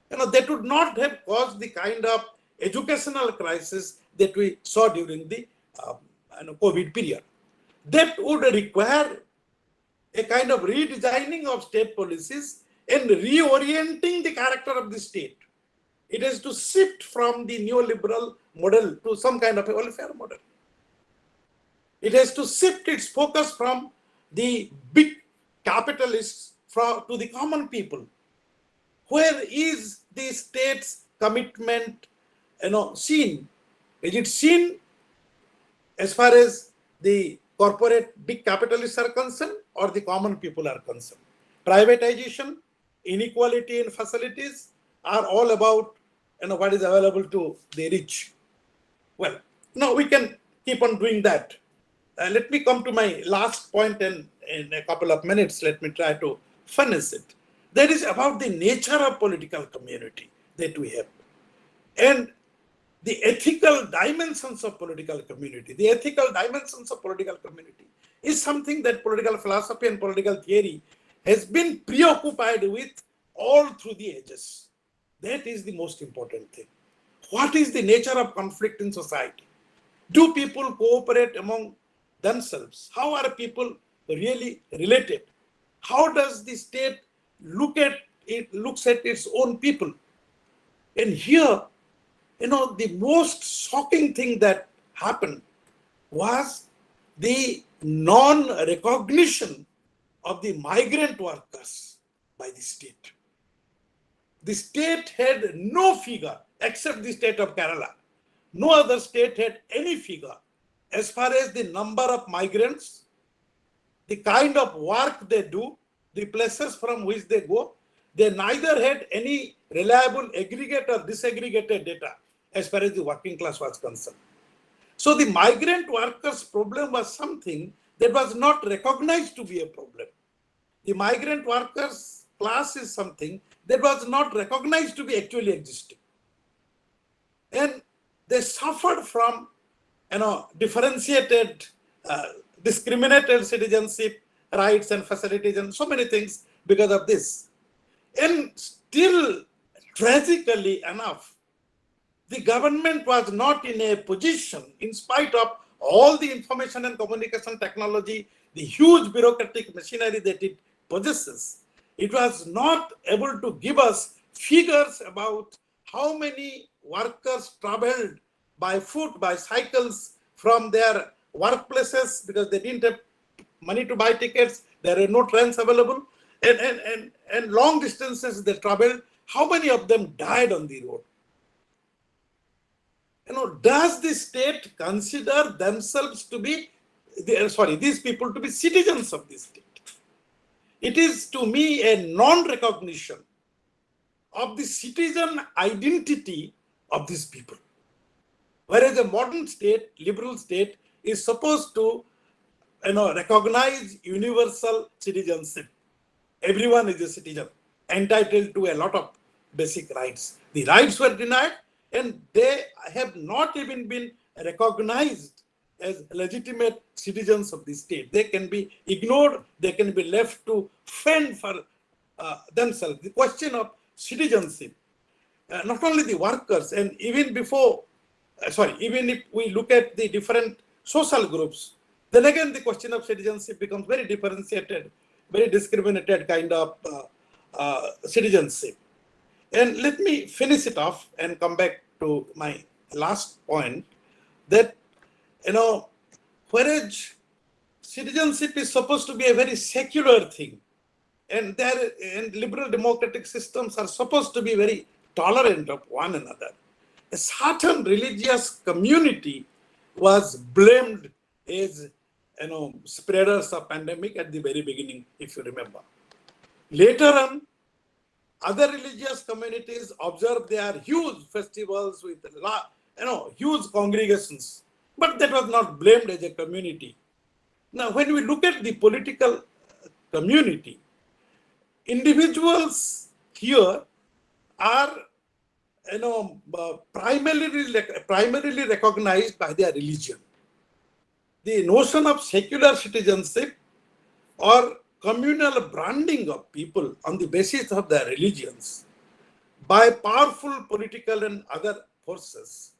That would not have caused the kind of educational crisis that we saw during the COVID period. That would require a kind of redesigning of state policies and reorienting the character of the state. It has to shift from the neoliberal model to some kind of a welfare model. It has to shift its focus from the big capitalists to the common people. Where is the state's commitment, seen? Is it seen as far as the corporate big capitalists are concerned or the common people are concerned? Privatization, inequality in facilities are all about what is available to the rich. Well, no, we can keep on doing that. Let me come to my last point, and in a couple of minutes, let me try to finish it. That is about the nature of political community that we have, and the ethical dimensions of political community. The ethical dimensions of political community is something that political philosophy and political theory has been preoccupied with all through the ages. That is the most important thing. What is the nature of conflict in society? Do people cooperate among themselves? How are people really related? How does the state looks at its own people? And here, the most shocking thing that happened was the non-recognition of the migrant workers by the state. The state had no figure except the state of Kerala. No other state had any figure as far as the number of migrants, the kind of work they do, the places from which they go. They neither had any reliable aggregate or disaggregated data as far as the working class was concerned. So the migrant workers' problem was something that was not recognized to be a problem. The migrant workers' class is something that was not recognized to be actually existing. And they suffered from, differentiated, discriminated citizenship rights and facilities and so many things because of this. And still, tragically enough, the government was not in a position, in spite of all the information and communication technology, the huge bureaucratic machinery that it possesses, it was not able to give us figures about how many workers traveled by foot, by cycles from their workplaces because they didn't have money to buy tickets, there were no trains available, and long distances they traveled. How many of them died on the road? Does the state consider themselves to be, these people to be citizens of the state? It is to me a non-recognition of the citizen identity of these people. Whereas a modern state, liberal state, is supposed to recognize universal citizenship. Everyone is a citizen, entitled to a lot of basic rights. The rights were denied, and they have not even been recognized as legitimate citizens of the state. They can be ignored, they can be left to fend for themselves. The question of citizenship, not only the workers, and even before, even if we look at the different social groups, then again the question of citizenship becomes very differentiated, very discriminated kind of citizenship. And let me finish it off and come back to my last point, that, whereas citizenship is supposed to be a very secular thing, and liberal democratic systems are supposed to be very tolerant of one another, a certain religious community was blamed as, spreaders of pandemic at the very beginning, if you remember. Later on, other religious communities observed their huge festivals with, huge congregations, but that was not blamed as a community. Now, when we look at the political community, individuals here are, primarily recognized by their religion. The notion of secular citizenship or communal branding of people on the basis of their religions by powerful political and other forces,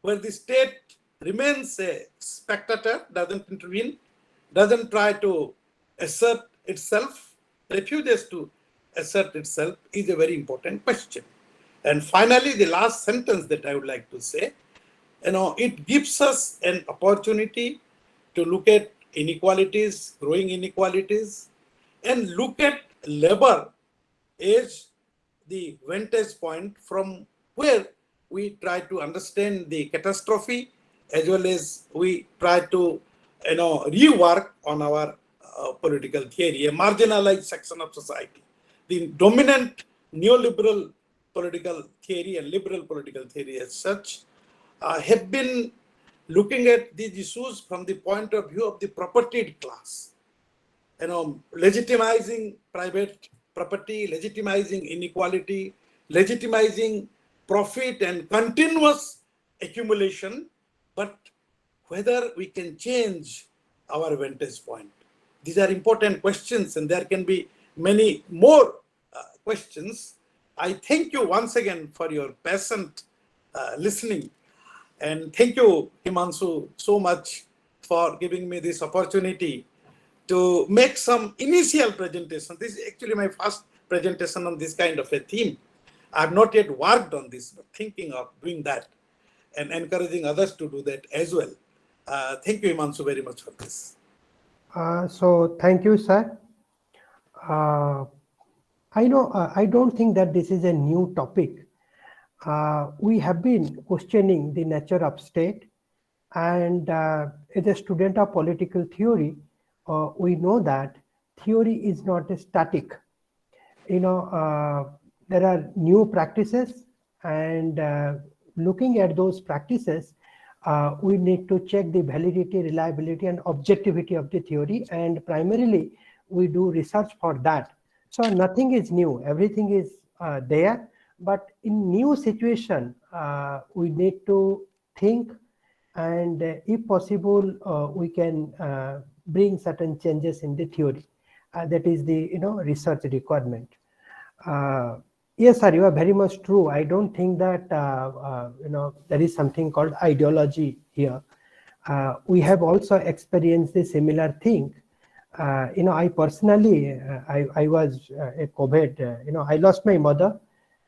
where the state remains a spectator, doesn't intervene, doesn't try to assert itself, refuses to assert itself is a very important question. And finally, the last sentence that I would like to say, it gives us an opportunity to look at inequalities, growing inequalities, and look at labor as the vantage point from where we try to understand the catastrophe, as well as we try to rework on our political theory, a marginalized section of society. The dominant neoliberal political theory and liberal political theory as such have been looking at these issues from the point of view of the propertied class, legitimizing private property, legitimizing inequality, legitimizing profit and continuous accumulation, but whether we can change our vantage point. These are important questions, and there can be many more questions. I thank you once again for your patient listening, and thank you, Himanshu, so much for giving me this opportunity to make some initial presentation. This is actually my first presentation on this kind of a theme. I have not yet worked on this, but thinking of doing that and encouraging others to do that as well. Thank you, Himanshu, very much for this. So thank you, sir. I know I don't think that this is a new topic. We have been questioning the nature of state, and as a student of political theory, we know that theory is not a static. There are new practices, and looking at those practices, we need to check the validity, reliability, and objectivity of the theory, and primarily we do research for that. So nothing is new, everything is there, but in new situation, we need to think, and if possible, we can bring certain changes in the theory. That is the research requirement. Yes, sir, you are very much true. I don't think that there is something called ideology here. We have also experienced the similar thing. I personally, I was a COVID. I lost my mother,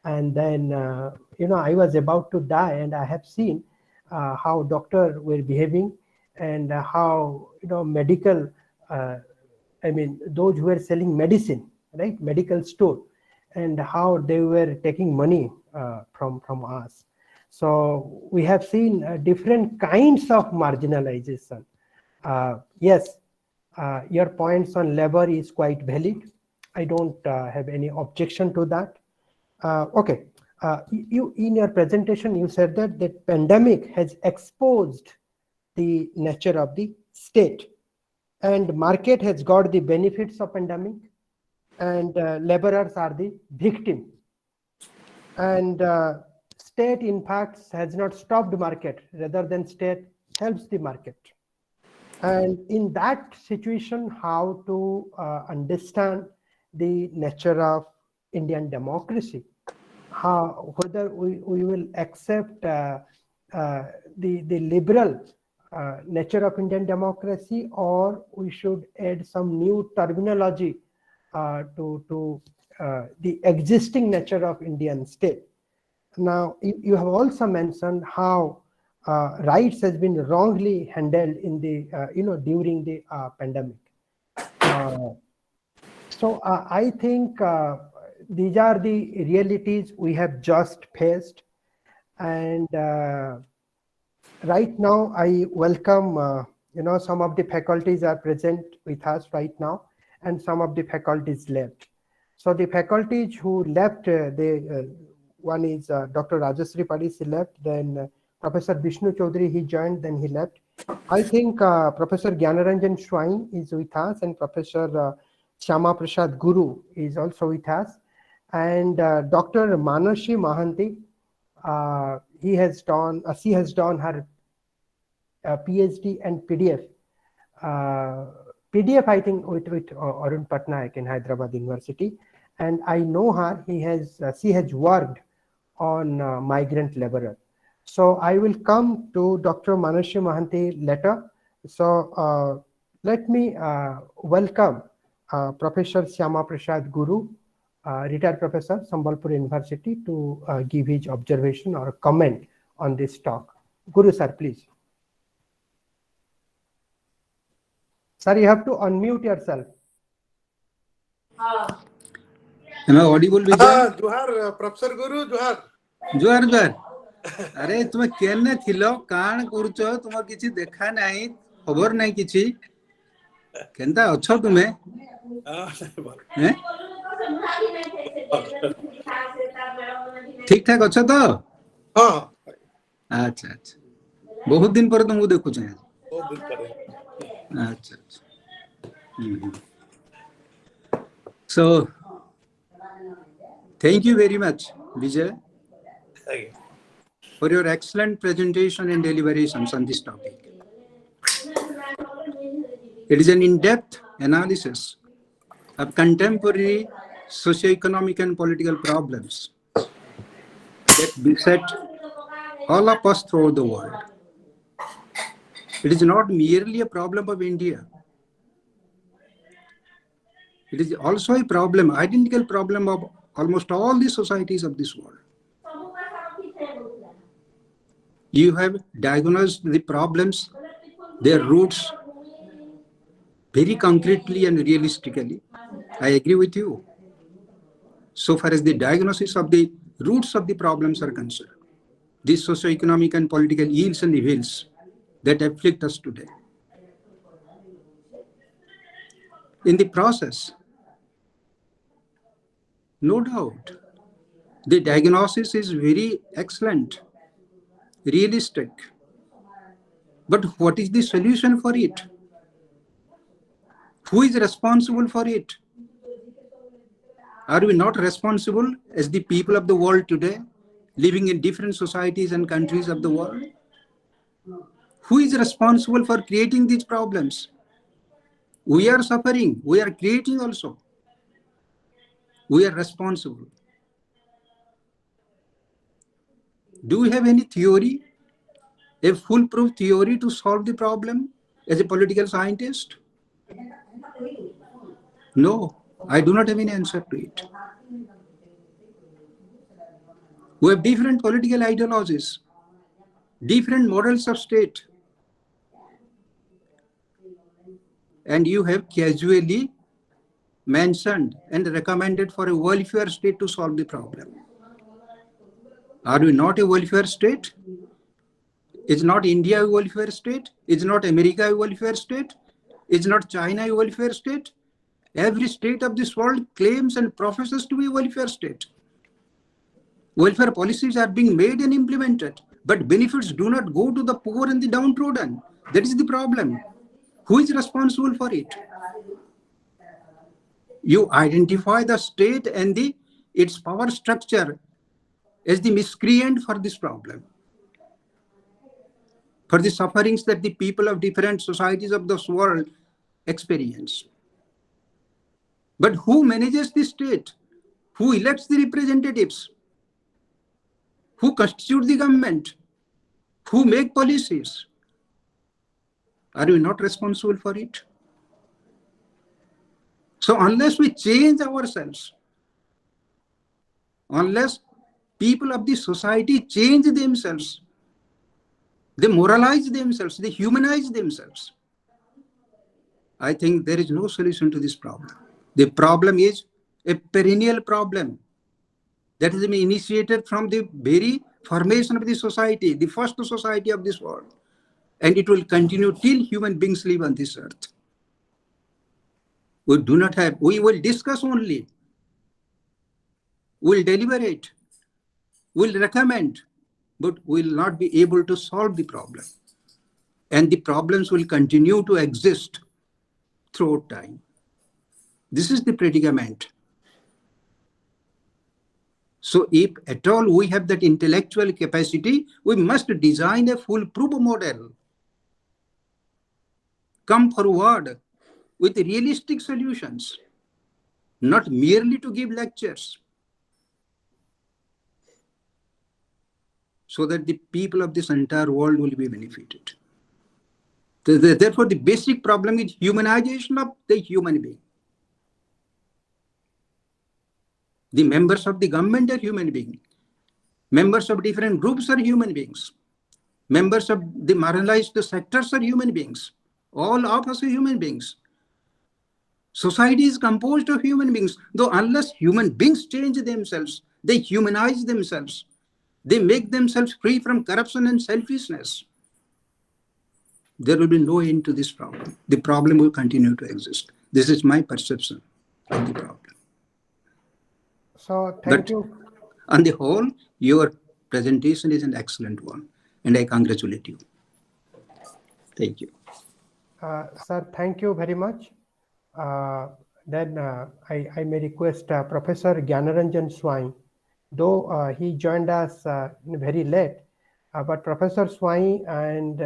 and then I was about to die, and I have seen how doctors were behaving, and how medical. Those who were selling medicine, right, medical store, and how they were taking money from us. So we have seen different kinds of marginalization. Yes, your points on labor is quite valid. I don't have any objection to that. Okay, you in your presentation you said that the pandemic has exposed the nature of the state, and market has got the benefits of pandemic, and laborers are the victim, and state in fact has not stopped market, rather than state helps the market. And in that situation, how to understand the nature of Indian democracy, whether we will accept the liberal nature of Indian democracy, or we should add some new terminology to the existing nature of Indian state. Now, you have also mentioned how rights has been wrongly handled in the during the pandemic. So I think these are the realities we have just faced, and right now I welcome some of the faculties are present with us right now, and some of the faculties left. So the faculties who left, one is Dr. Rajashree Paris, he left, then Professor Vishnu Chaudhary, he joined, then he left. I think Professor Gyanaranjan Swain is with us, and Professor Shyama Prasad Guru is also with us, and Dr. Manashi Mahanti, she has done her PhD and PDF. PDF, I think, with Arun Patnaik in Hyderabad University, and I know her. She has worked on migrant laborer. So I will come to Dr. Manashi Mahanti later. So let me welcome Professor Shyama Prasad Guru retired professor, Sambalpur University, to give his observation or comment on this talk. Guru sir, please. Sir, you have to unmute yourself. Am I audible, Bijay? Johar, Professor Guru, Johar. Johar, Johar. अरे तुम्हें केने थिलो कान करूचो तुमर किछि देखा नाही खबर नाही किछि केनता अछो तुम्हें हैं ठीक ठाक अछो तो हां अच्छा अच्छा बहुत दिन पर तुमको देखु छ बहुत दिन पर अच्छा अच्छा so thank you very much Bijay for your excellent presentation and deliberations on this topic. It is an in-depth analysis of contemporary socio-economic and political problems that beset all of us throughout the world. It is not merely a problem of India. It is also a problem, identical problem of almost all the societies of this world. You have diagnosed the problems, their roots, very concretely and realistically. I agree with you. So far as the diagnosis of the roots of the problems are concerned, these socio-economic and political ills and evils that afflict us today. In the process, no doubt, the diagnosis is very excellent, realistic. But what is the solution for it? Who is responsible for it? Are we not responsible as the people of the world today, living in different societies and countries of the world? Who is responsible for creating these problems? We are suffering, we are creating also. We are responsible. Do we have any theory, a foolproof theory to solve the problem as a political scientist? No, I do not have any answer to it. We have different political ideologies, different models of state. And you have casually mentioned and recommended for a welfare state to solve the problem. Are we not a welfare state? Is not India a welfare state? Is not America a welfare state? Is not China a welfare state? Every state of this world claims and professes to be a welfare state. Welfare policies are being made and implemented, but benefits do not go to the poor and the downtrodden. That is the problem. Who is responsible for it? You identify the state and its power structure as the miscreant for this problem, for the sufferings that the people of different societies of this world experience. But who manages the state? Who elects the representatives? Who constitute the government? Who make policies? Are we not responsible for it? So unless we change ourselves, unless people of the society change themselves, they moralize themselves, they humanize themselves, I think there is no solution to this problem. The problem is a perennial problem that has been initiated from the very formation of the society, the first society of this world. And it will continue till human beings live on this earth. We do not have, we will discuss only, we'll deliberate, we'll recommend, but we'll not be able to solve the problem. And the problems will continue to exist throughout time. This is the predicament. So if at all we have that intellectual capacity, we must design a foolproof model. Come forward with realistic solutions, not merely to give lectures, so that the people of this entire world will be benefited. Therefore, the basic problem is humanization of the human being. The members of the government are human beings. Members of different groups are human beings. Members of the marginalized sectors are human beings. All of us are human beings. Society is composed of human beings. Though unless human beings change themselves, they humanize themselves, they make themselves free from corruption and selfishness, there will be no end to this problem. The problem will continue to exist. This is my perception of the problem. So thank But you. on the whole, your presentation is an excellent one, and I congratulate you. Thank you. Sir, thank you very much. Then I may request Professor Gyanaranjan Swai, though he joined us very late, but Professor Swai and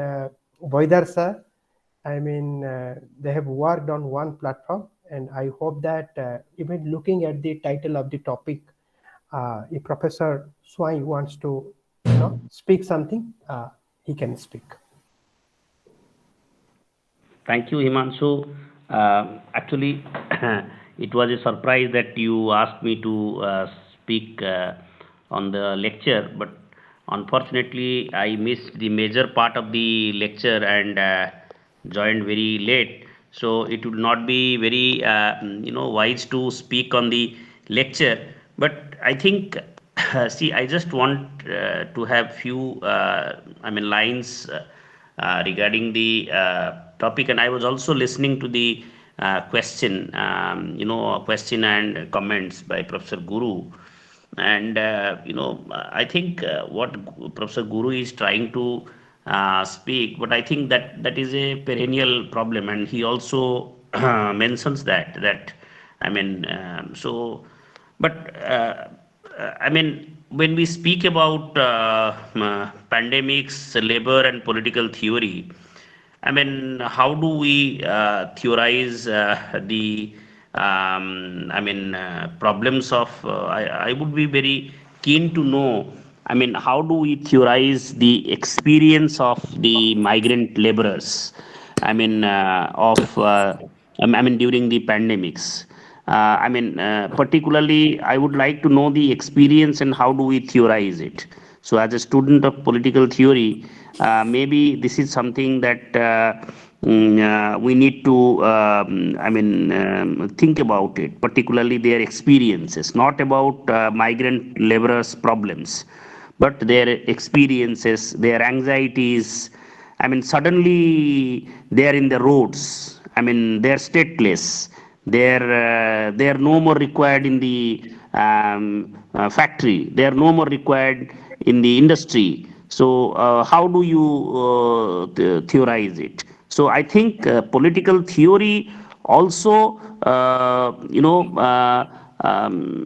Bohidar sir, I mean, they have worked on one platform, and I hope that even looking at the title of the topic, if Professor Swai wants to, speak something, he can speak. Thank you, Himanshu. Actually, it was a surprise that you asked me to speak on the lecture, but unfortunately, I missed the major part of the lecture and joined very late. So it would not be very, wise to speak on the lecture. But I think, see, I just want to have few, lines regarding the topic, and I was also listening to the question and comments by Professor Guru, and I think what Professor Guru is trying to speak, but I think that is a perennial problem, and he also mentions that I mean so but when we speak about pandemics, labor, and political theory, how do we theorize the problems of? I would be very keen to know. How do we theorize the experience of the migrant laborers? During the pandemics. Particularly, I would like to know the experience and how do we theorize it. So, as a student of political theory, maybe this is something that we need to, think about it, particularly their experiences, not about migrant laborers' problems, but their experiences, their anxieties. Suddenly they are in the roads. They're stateless. They're no more required in the factory. They are no more required in the industry. So how do you theorize it? So I think political theory also,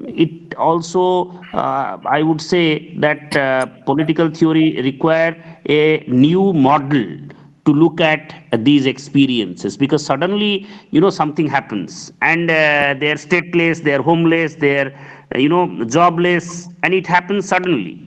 it also, I would say that political theory require a new model to look at these experiences, because suddenly something happens and they're stateless, they're homeless, they're jobless, and it happens suddenly.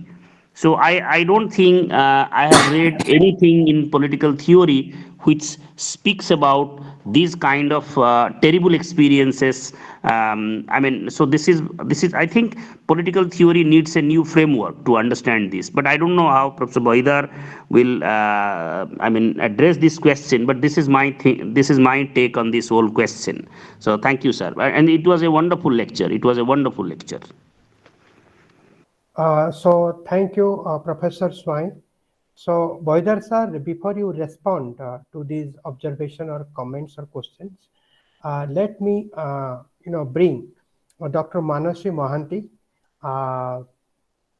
So I don't think I have read anything in political theory which speaks about these kind of terrible experiences. So this is I think political theory needs a new framework to understand this. But I don't know how Professor Bohidar will address this question. But this is my this is my take on this whole question. So thank you, sir. And it was a wonderful lecture. It was a wonderful lecture. So thank you, Professor Swain. So Bohidar sir, before you respond to these observation or comments or questions, let me bring Dr. Manasi Mohanty.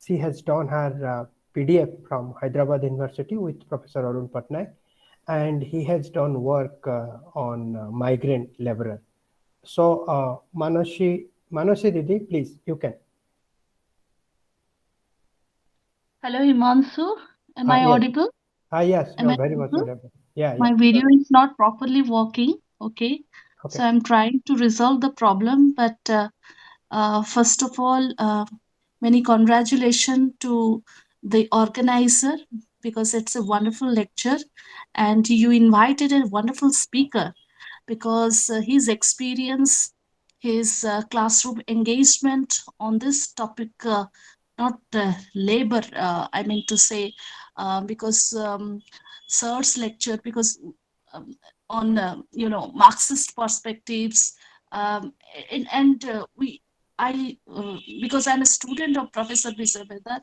She has done her PDF from Hyderabad University with Professor Arun Patnaik, and he has done work on migrant laborer. So Manasi Didi, please, you can. Hello, Himanshu. Am I Yes. audible? Yes, Am you're I very much audible? audible. Yeah. My video is not properly working. Okay. Okay. So I'm trying to resolve the problem. But first of all, many congratulations to the organizer, because it's a wonderful lecture and you invited a wonderful speaker, because his experience his classroom engagement on this topic, not labor, I mean to say, because sir's lecture, because um, on Marxist perspectives, um, and we I because I'm a student of Professor Bijay,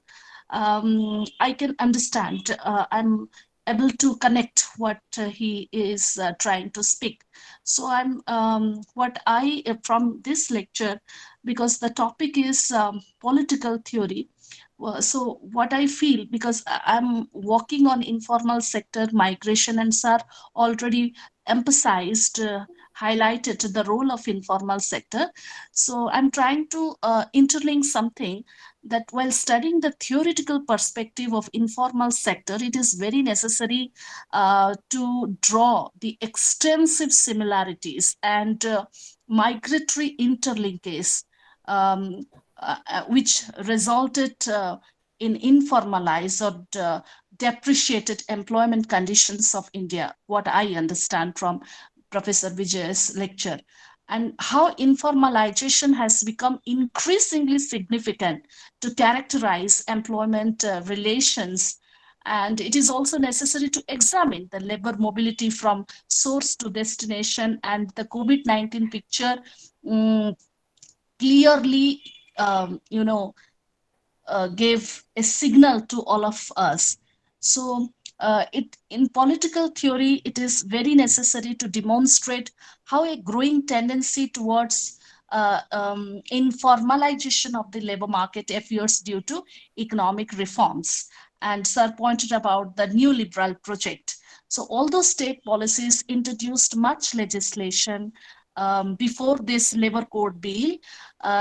I can understand. I'm able to connect what he is trying to speak. So I'm what I from this lecture, because the topic is political theory. So what I feel, because I'm working on informal sector migration, and sir already emphasized, highlighted the role of informal sector. So I'm trying to interlink something, that while studying the theoretical perspective of informal sector, it is very necessary to draw the extensive similarities and migratory interlinkage, um, which resulted in informalized or depreciated employment conditions of India, what I understand from Professor Vijay's lecture, and how informalization has become increasingly significant to characterize employment relations. And it is also necessary to examine the labor mobility from source to destination, and the COVID-19 picture um, clearly, gave a signal to all of us. So, it in political theory, it is very necessary to demonstrate how a growing tendency towards informalization of the labor market appears due to economic reforms. And sir pointed about the new liberal project. So, although state policies introduced much legislation before this labor code bill,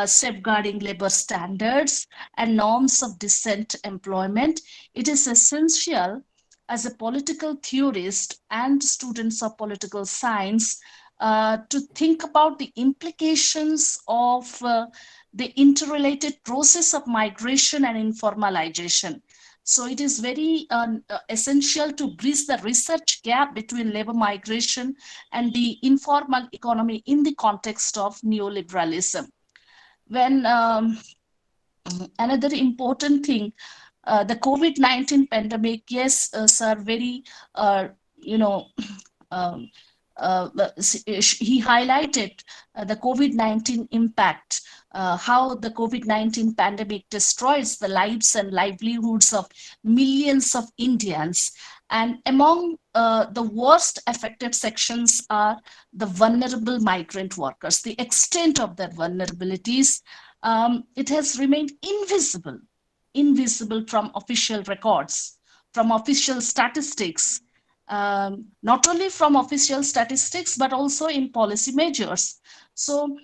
safeguarding labor standards and norms of decent employment, it is essential as a political theorist and students of political science to think about the implications of the interrelated process of migration and informalization. So it is very essential to bridge the research gap between labor migration and the informal economy in the context of neoliberalism. When another important thing, the COVID-19 pandemic, yes, sir, very, you know, um, he highlighted the COVID-19 impact, how the COVID-19 pandemic destroys the lives and livelihoods of millions of Indians. And among the worst affected sections are the vulnerable migrant workers. The extent of their vulnerabilities, it has remained invisible from official records, from official statistics, not only from official statistics, but also in policy measures. So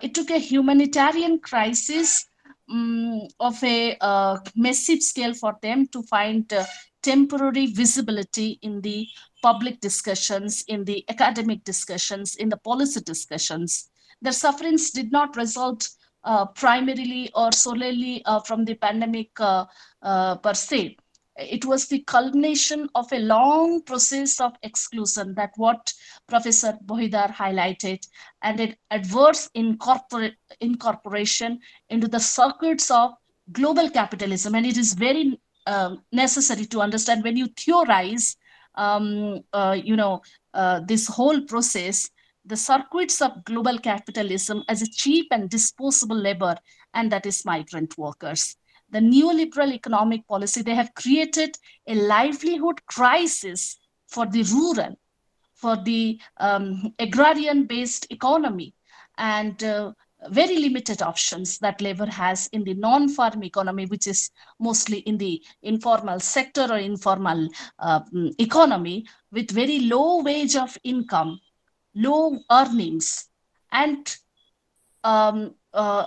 it took a humanitarian crisis of a massive scale for them to find temporary visibility in the public discussions, in the academic discussions, in the policy discussions. Their sufferings did not result primarily or solely from the pandemic per se. It was the culmination of a long process of exclusion, that what Professor Bohidar highlighted, and an adverse incorporation into the circuits of global capitalism. And it is very necessary to understand, when you theorize this whole process, the circuits of global capitalism as a cheap and disposable labor, and that is migrant workers. The neoliberal economic policy, they have created a livelihood crisis for the rural, for the agrarian based economy, and very limited options that labor has in the non-farm economy, which is mostly in the informal sector or informal economy, with very low wage of income, low earnings, and um, uh,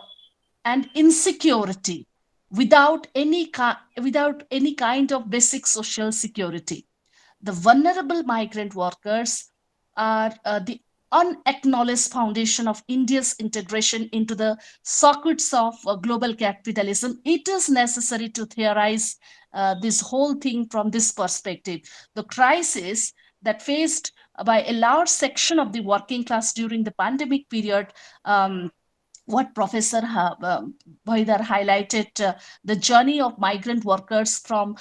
and insecurity, without any kind of basic social security. The vulnerable migrant workers are the unacknowledged foundation of India's integration into the circuits of global capitalism. It is necessary to theorize this whole thing from this perspective. The crisis that faced by a large section of the working class during the pandemic period. What Professor Bohidar highlighted, the journey of migrant workers from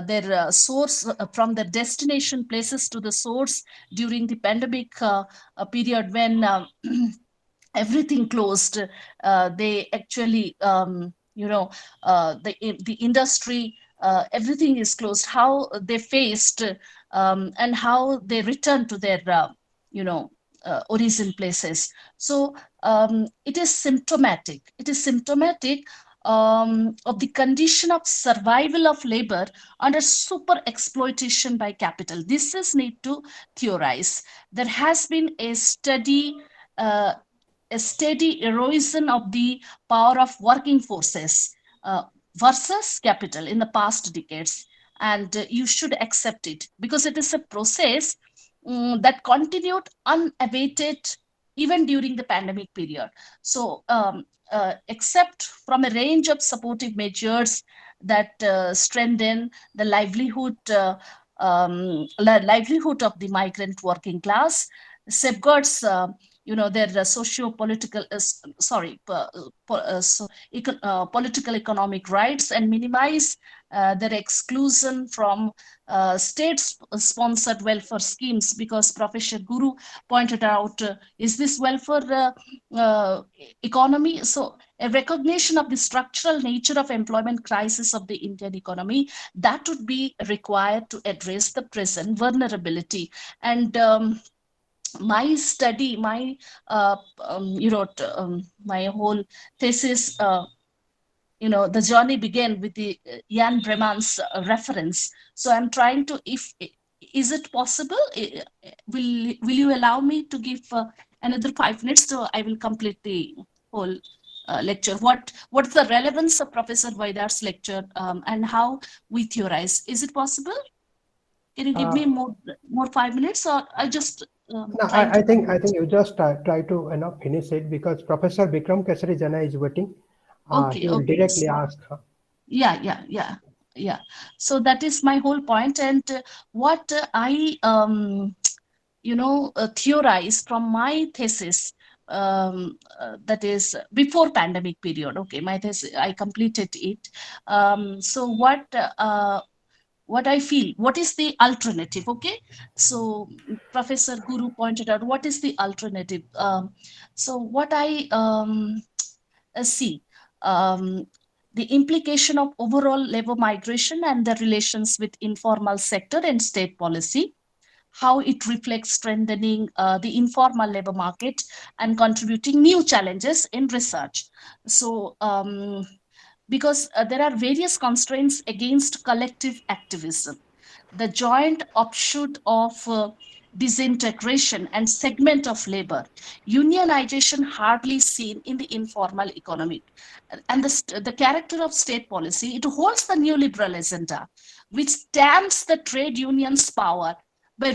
their source, from their destination places to the source during the pandemic period when everything closed. They actually, the industry, everything is closed. How they faced and how they returned to their, origin places. So it is symptomatic. It is symptomatic of the condition of survival of labor under super exploitation by capital. This is need to theorize. There has been uh, a steady erosion of the power of working forces versus capital in the past decades. And you should accept it because it is a process that continued unabated even during the pandemic period. So, except from a range of supportive measures that strengthen the livelihood of the migrant working class, safeguards their socio-political political economic rights, and minimize their exclusion from state-sponsored welfare schemes, because Professor Guru pointed out, is this welfare economy? So a recognition of the structural nature of employment crisis of the Indian economy, that would be required to address the present vulnerability. And my study, my whole thesis, the journey began with the Jan Bremann's reference. So I'm trying to, if is it possible? Will you allow me to give another 5 minutes? So I will complete the whole lecture. What's the relevance of Professor Bohidar's lecture and how we theorize? Is it possible? Can you give me more 5 minutes, or I just No, I think you just try to finish it because Professor Bikram Kesari Jana is waiting. He will directly ask. Yeah. So that is my whole point, and what I theorize from my thesis, that is before pandemic period. Okay, my thesis, I completed it. So what I feel, what is the alternative? Okay, so Professor Guru pointed out what is the alternative. So what I see, um, the implication of overall labor migration and the relations with informal sector and state policy, how it reflects strengthening the informal labor market and contributing new challenges in research. So because there are various constraints against collective activism. The joint offshoot of disintegration and segment of labor, unionization hardly seen in the informal economy, and the character of state policy, it holds the neoliberal agenda, which damps the trade union's power by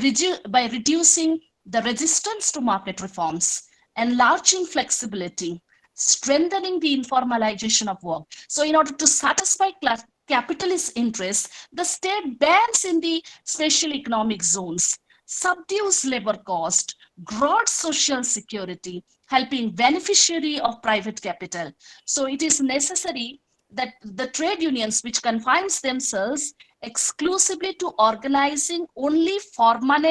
reducing the resistance to market reforms, enlarging flexibility, strengthening the informalization of work. So in order to satisfy capitalist interests, the state bans in the special economic zones, subdues labor cost, grows social security, helping beneficiary of private capital. So it is necessary that the trade unions, which confines themselves exclusively to organizing only formal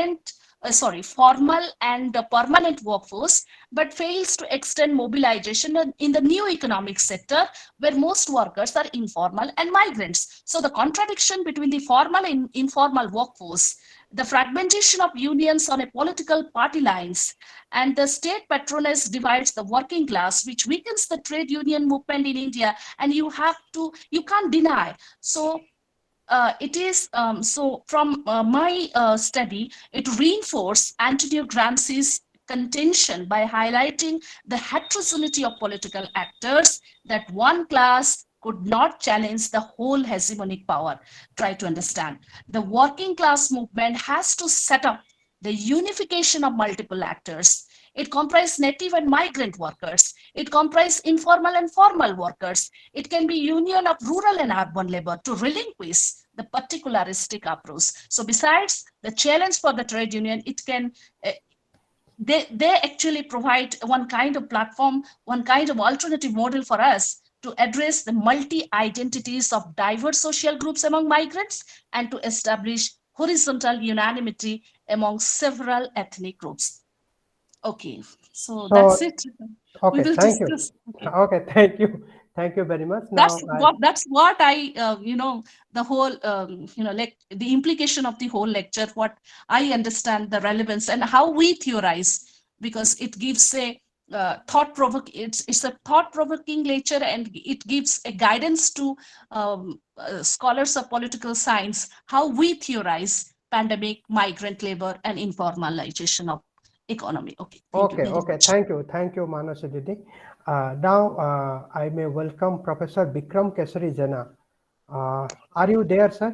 and permanent workforce, but fails to extend mobilization in the new economic sector where most workers are informal and migrants. So the contradiction between the formal and informal workforce, the fragmentation of unions on a political party lines, and the state patronage divides the working class, which weakens the trade union movement in India. And you can't deny. So it is so from my study, it reinforced Antonio Gramsci's contention by highlighting the heterogeneity of political actors, that one class could not challenge the whole hegemonic power. Try to understand. The working class movement has to set up the unification of multiple actors. It comprises native and migrant workers. It comprises informal and formal workers. It can be union of rural and urban labor to relinquish the particularistic approach. So besides the challenge for the trade union, it can they actually provide one kind of platform, one kind of alternative model for us to address the multi-identities of diverse social groups among migrants and to establish horizontal unanimity among several ethnic groups. Okay, so that's So, it. We okay, will thank you. discuss. Okay. Okay, thank you very much. Now, That's what I the whole like the implication of the whole lecture, what I understand the relevance and how we theorize, because it gives a it's a thought-provoking lecture, and it gives a guidance to scholars of political science how we theorize pandemic, migrant labor, and informalization of economy. Okay, thank you very much. Thank you, Manasa Didi. Now, I may welcome Professor Bikram Kesari Jana. Are you there, sir?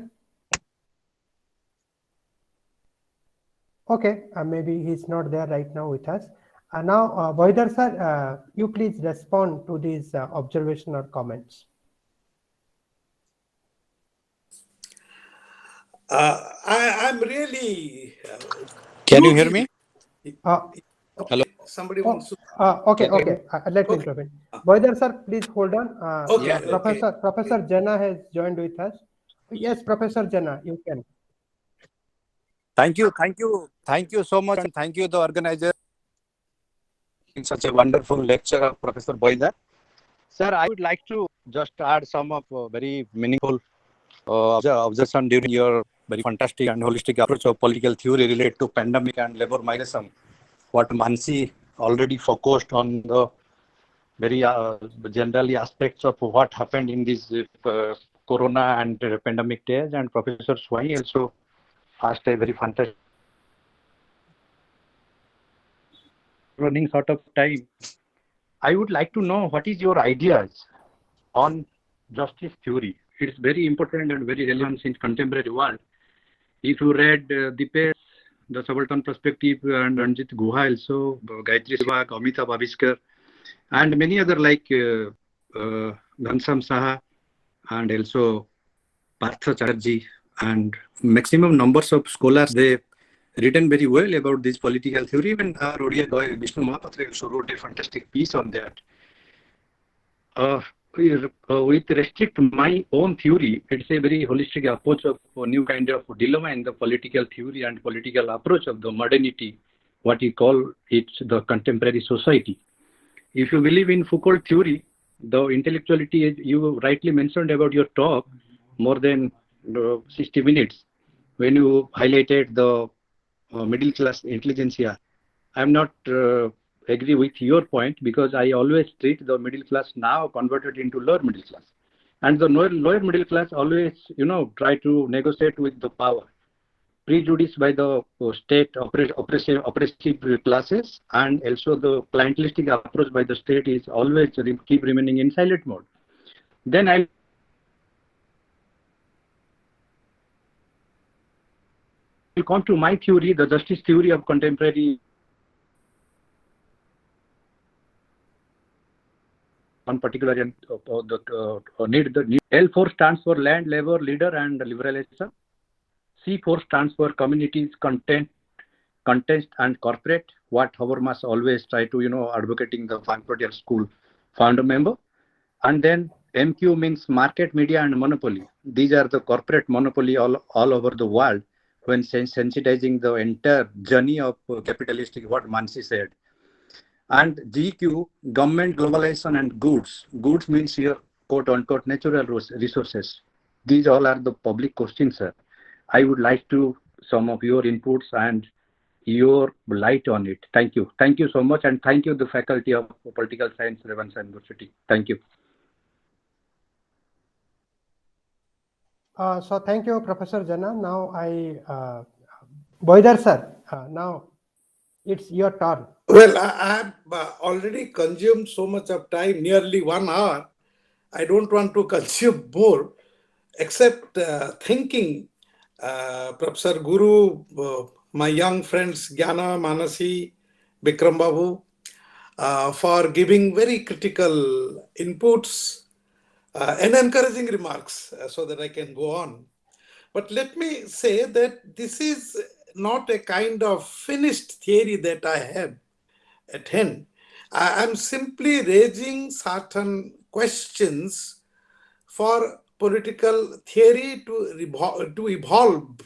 Okay, maybe he's not there right now with us. Now, Bohidar sir, you please respond to these observation or comments. I'm really. Can you hear me? Hello. Somebody wants to. Okay. Let me intervene. Bohidar sir, please hold on. Okay. Professor Jana has joined with us. Yes, Professor Jana, you can. Thank you so much, and thank you the organizer in such a wonderful lecture of Professor Bohidar. Sir, I would like to just add some of very meaningful observation during your very fantastic and holistic approach of political theory related to pandemic and labor migration. What Mansi already focused on the very generally aspects of what happened in this corona and pandemic days, and Professor Swai also asked a very fantastic running sort of time. I would like to know what is your ideas on justice theory. It's very important and very relevant in contemporary world. If you read Dipesh, The Subaltern Perspective, and Ranjit Guha also, Gayatri Sehwag, Amitabh Abhiskar, and many other like Ghansam Saha, and also Partha Chatterjee, and maximum numbers of scholars, they written very well about this political theory. Even Odia Goy Vishnu Mahapatra also wrote a fantastic piece on that. With respect to my own theory, it's a very holistic approach of a new kind of dilemma in the political theory and political approach of the modernity, what you call it the contemporary society. If you believe in Foucault theory, the intellectuality you rightly mentioned about your talk, more than 60 minutes, when you highlighted the middle class intelligentsia, I'm not agree with your point, because I always treat the middle class now converted into lower middle class, and the lower middle class always try to negotiate with the power, prejudiced by the state oppressive classes, and also the clientelistic approach by the state is always keep remaining in silent mode. Then I will come to my theory, the justice theory of contemporary. On particular need. L4 stands for land, labor, leader, and liberalization. C4 stands for communities, content, and corporate. What Habermas always try to advocating the Frankfurter School founder member. And then MQ means market, media, and monopoly. These are the corporate monopoly all over the world when sensitizing the entire journey of capitalistic, what Mansi said. And GQ, government, globalization, and goods. Goods means here, quote unquote, natural resources. These all are the public questions, sir. I would like to some of your inputs and your light on it. Thank you. Thank you so much. And thank you, the faculty of Political Science, Revansa University. Thank you. So thank you, Professor Jana. Now Bohidar sir, now it's your turn. Well, I have already consumed so much of time, nearly 1 hour. I don't want to consume more, except thanking Professor Guru, my young friends Gyana, Manasi, Bikram Babu, for giving very critical inputs and encouraging remarks so that I can go on. But let me say that this is not a kind of finished theory that I have at hand. I am simply raising certain questions for political theory to evolve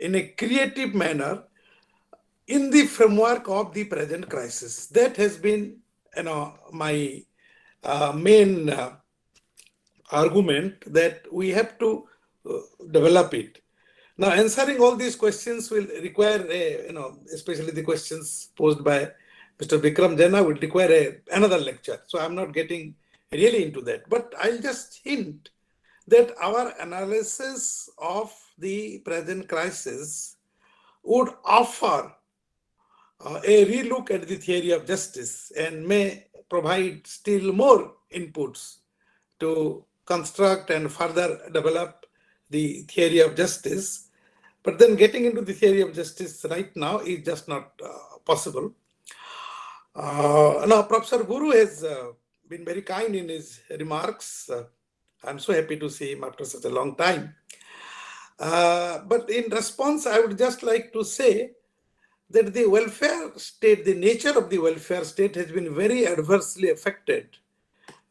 in a creative manner in the framework of the present crisis. That has been, my main argument, that we have to develop it. Now, answering all these questions will require, especially the questions posed by Mr. Vikram Jena will require another lecture. So I'm not getting really into that. But I'll just hint that our analysis of the present crisis would offer a relook at the theory of justice and may provide still more inputs to construct and further develop the theory of justice. But then getting into the theory of justice right now is just not possible. Now, Professor Guru has been very kind in his remarks. I'm so happy to see him after such a long time. But in response, I would just like to say that the welfare state, the nature of the welfare state has been very adversely affected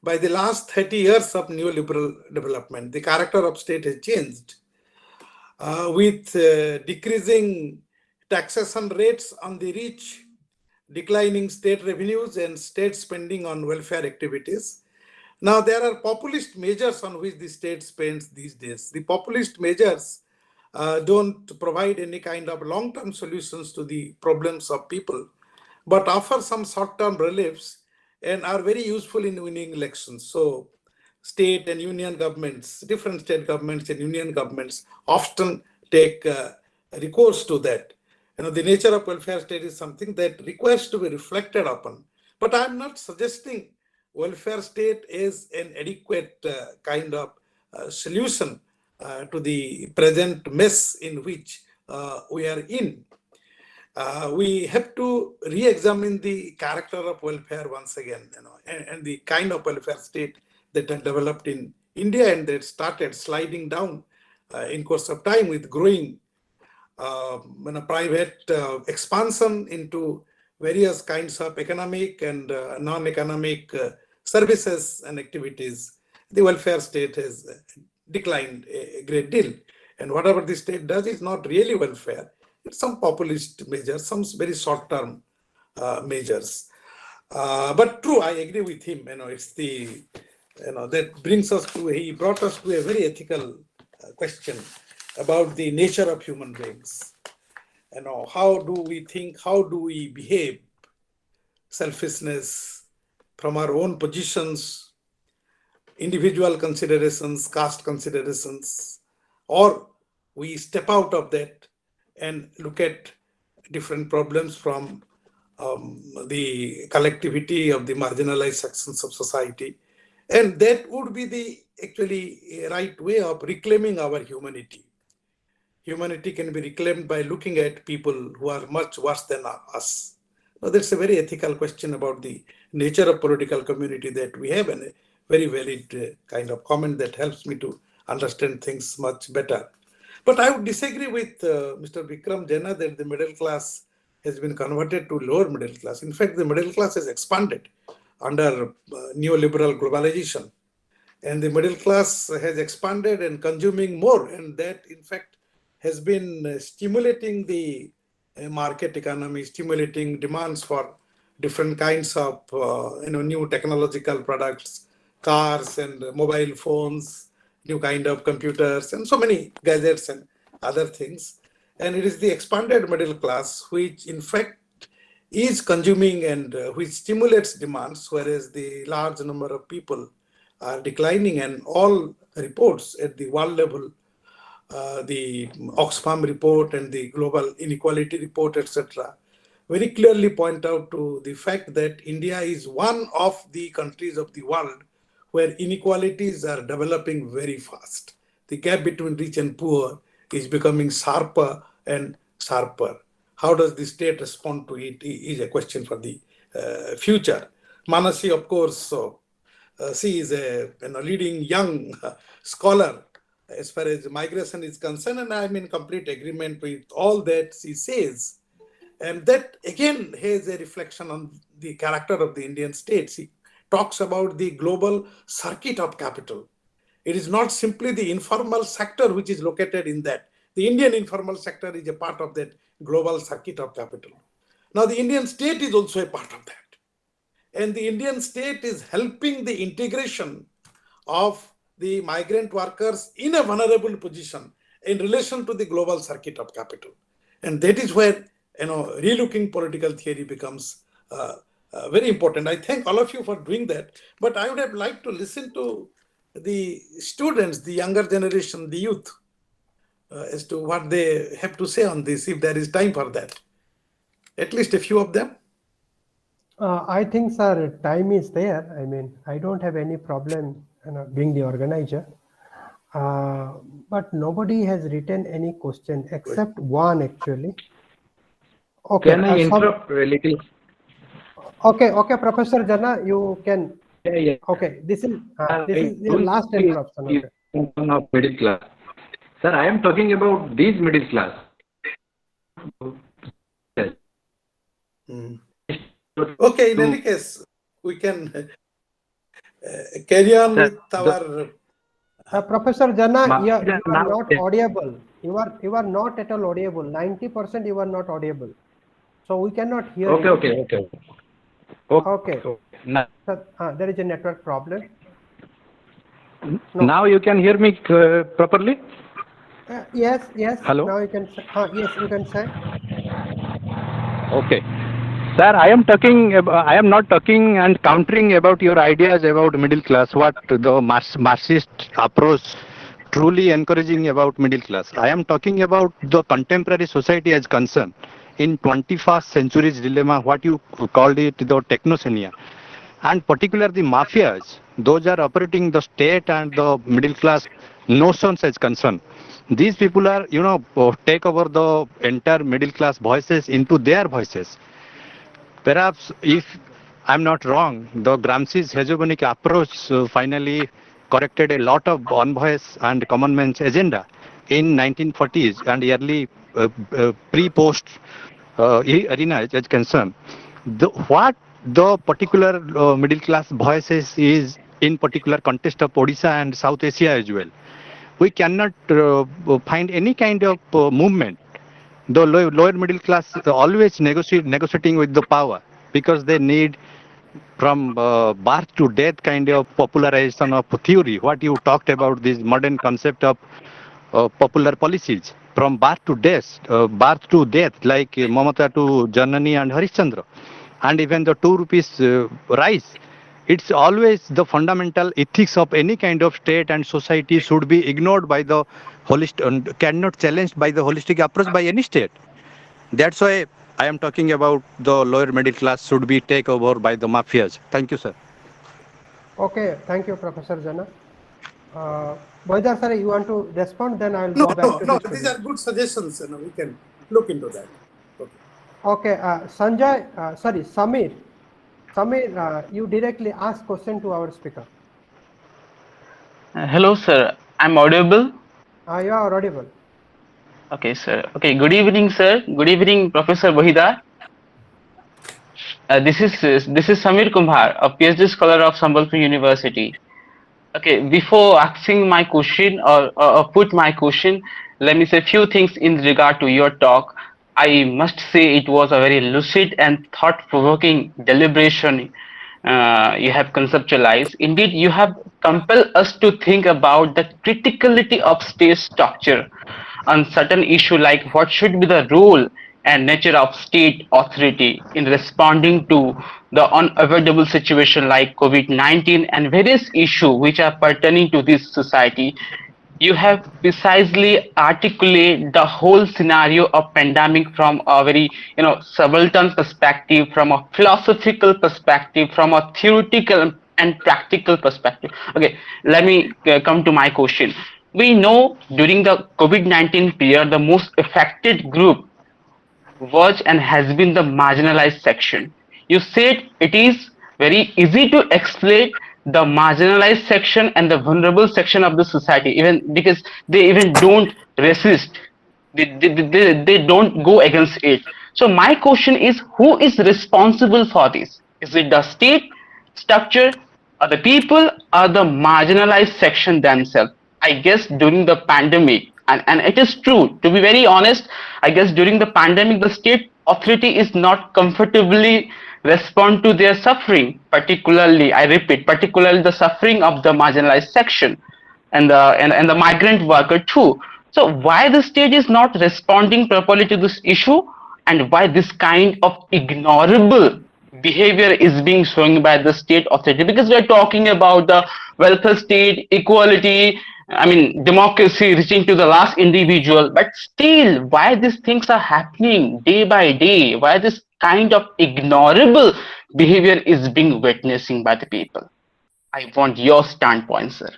by the last 30 years of neoliberal development. The character of state has changed with decreasing taxation rates on the rich, declining state revenues and state spending on welfare activities. Now, there are populist measures on which the state spends these days. The populist measures don't provide any kind of long-term solutions to the problems of people, but offer some short-term reliefs and are very useful in winning elections. So state and union governments, different state governments and union governments often take recourse to that. The nature of welfare state is something that requires to be reflected upon. But I'm not suggesting welfare state is an adequate kind of solution to the present mess in which we are in. We have to re-examine the character of welfare once again, and the kind of welfare state that had developed in India and that started sliding down in course of time with growing private expansion into various kinds of economic and non-economic services and activities. The welfare state has declined a great deal. And whatever the state does is not really welfare. It's some populist measures, some very short-term measures. But true, I agree with him. It's the, that brings us to, he brought us to a very ethical question about the nature of human beings. How do we think, how do we behave? Selfishness from our own positions, individual considerations, caste considerations, or we step out of that and look at different problems from the collectivity of the marginalized sections of society. And that would be the actually right way of reclaiming our humanity. Humanity can be reclaimed by looking at people who are much worse than us. Now, that's a very ethical question about the nature of political community that we have, and a very valid kind of comment that helps me to understand things much better. But I would disagree with Mr. Vikram Jena that the middle class has been converted to lower middle class. In fact, the middle class has expanded under neoliberal globalization. And the middle class has expanded and consuming more. And that, in fact, has been stimulating the market economy, stimulating demands for different kinds of new technological products, cars and mobile phones, new kind of computers, and so many gadgets and other things. And it is the expanded middle class which, in fact, is consuming and which stimulates demands, whereas the large number of people are declining. And all reports at the world level, the Oxfam report and the Global Inequality Report, etc., very clearly point out to the fact that India is one of the countries of the world where inequalities are developing very fast. The gap between rich and poor is becoming sharper and sharper. How does the state respond to it is a question for the future. Manasi, of course, she is a leading young scholar as far as migration is concerned, and I'm in complete agreement with all that she says. And that again has a reflection on the character of the Indian states. He talks about the global circuit of capital. It is not simply the informal sector which is located in that. The Indian informal sector is a part of that global circuit of capital. Now, the Indian state is also a part of that. And the Indian state is helping the integration of the migrant workers in a vulnerable position in relation to the global circuit of capital. And that is where, relooking political theory becomes very important. I thank all of you for doing that. But I would have liked to listen to the students, the younger generation, the youth, as to what they have to say on this, if there is time for that. At least a few of them. I think, sir, time is there. I mean, I don't have any problem being the organizer. But nobody has written any question except one, actually. Okay. Can I interrupt a little? Okay, Professor Jana, you can. Yeah. Okay, this is your last interruption. Okay. Of middle class. Sir, I am talking about these middle class. Okay, in any case, we can carry on with our... Professor Jana, you are not audible. You are not at all audible. 90% you are not audible. So we cannot hear you. Okay. Now, there is a network problem. Now you can hear me properly? Yes. Hello? Now you can. Yes, you can say. Okay. Sir, I am not talking and countering about your ideas about middle class, what the Marxist approach truly encouraging about middle class. I am talking about the contemporary society as concerned. In 21st century's dilemma, what you called it, the technosenia. And particularly the mafias, those are operating the state and the middle class notions as concerned. These people are, take over the entire middle class voices into their voices. Perhaps, if I'm not wrong, the Gramsci's hegemonic approach finally corrected a lot of envoys and common man's agenda in 1940s and early pre-post arena as concerned. What the particular middle class voices is in particular context of Odisha and South Asia as well. We cannot find any kind of movement. The lower middle class always negotiating with the power because they need from birth to death kind of popularization of theory. What you talked about, this modern concept of popular policies from birth to death, like Mamata to Janani and Harishchandra, and even the 2 rupees rice. It's always the fundamental ethics of any kind of state and society should be ignored by the holistic, cannot challenged by the holistic approach by any state. That's why I am talking about the lower middle class should be taken over by the mafias. Thank you, sir. Okay, thank you, Professor Jana. Bohidar sir, you want to respond? Then I will go back to No, these are good suggestions. We can look into that. Okay, Samir, you directly ask question to our speaker. Hello, sir. I'm audible? You are audible. Okay, sir. Okay, good evening, sir. Good evening, Professor Bohidar. This is Samir Kumar, a PhD scholar of Sambalpur University. Okay, before asking my question or put my question, let me say a few things in regard to your talk. I must say it was a very lucid and thought-provoking deliberation you have conceptualized. Indeed, you have compelled us to think about the criticality of state structure on certain issue like what should be the role and nature of state authority in responding to the unavoidable situation like COVID-19 and various issues which are pertaining to this society. You have precisely articulated the whole scenario of pandemic from a very subaltern perspective, from a philosophical perspective, from a theoretical and practical perspective. Okay, let me come to my question. We know during the COVID-19 period, the most affected group was and has been the marginalized section. You said it is very easy to explain the marginalized section and the vulnerable section of the society, even because they even don't resist, they don't go against it. So my question is, who is responsible for this? Is it the state structure, or the people, or the marginalized section themselves? I guess during the pandemic, and it is true, to be very honest, I guess during the pandemic, the state authority is not comfortably respond to their suffering, particularly, I repeat, particularly the suffering of the marginalized section and the migrant worker too. So why the state is not responding properly to this issue, and why this kind of ignorable behavior is being shown by the state authority? Because we are talking about the welfare state, equality, I mean democracy reaching to the last individual, but still why these things are happening day by day? Why this kind of ignorable behavior is being witnessing by the people? I want your standpoint, sir.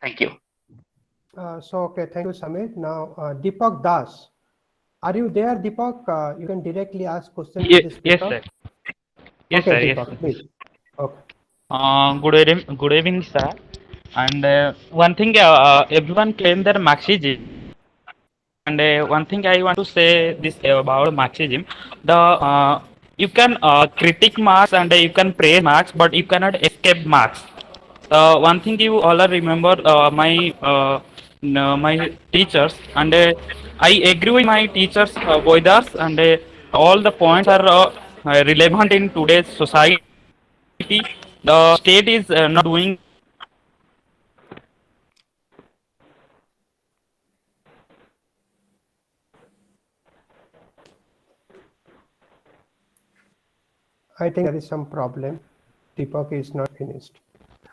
Thank you. Okay, thank you, Samir. Now, Deepak Das, are you there, Deepak? You can directly ask questions to the Yes, speaker. sir. Yes, Okay, sir. Yes, Deepak, sir. please. Okay. Good evening, sir. And one thing, everyone claim their Marxism. And one thing I want to say this about Marxism: you can critique Marx and you can praise Marx, but you cannot escape Marx. One thing you all are remember my teachers, and I agree with my teachers, Bohidars, and all the points are relevant in today's society. The state is not doing. I think there is some problem. Deepak is not finished.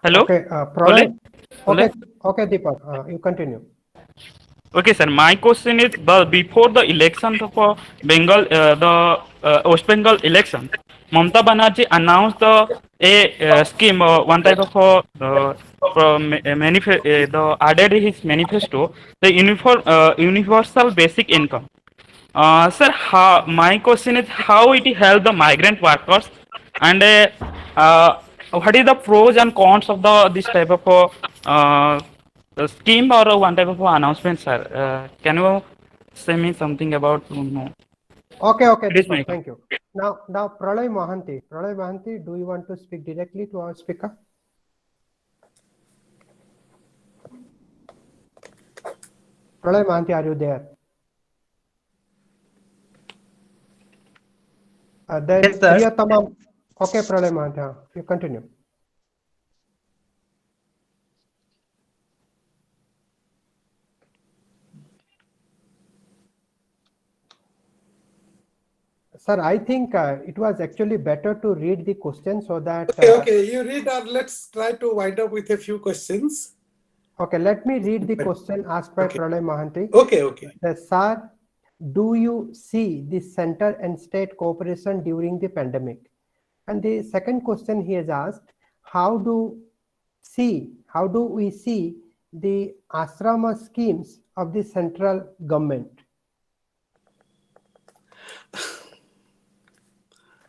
Hello. Okay, Ole? Okay, okay, Deepak, you continue. Okay, sir. My question is, before the election of Bengal, West Bengal election, Mamata Banerjee announced a scheme, one type of added his manifesto, the universal basic income. Sir, my question is how it help the migrant workers, and what is the pros and cons of this type of scheme or one type of announcement, sir? Can you say me something about? No. Okay, okay, It is Deepak, my- thank you. Now, Pralay Mohanty, do you want to speak directly to our speaker? Pralay Mohanty, are you there? Then Yes, sir. Priyatama. Okay, Pralay Mohanty, you continue. Sir, I think it was actually better to read the question so that. Okay, you read, or let's try to wind up with a few questions. Okay, let me read the question asked by Pralay Mohanty. Okay. Sir, do you see the center and state cooperation during the pandemic? And the second question he has asked, how do we see the ashrama schemes of the central government?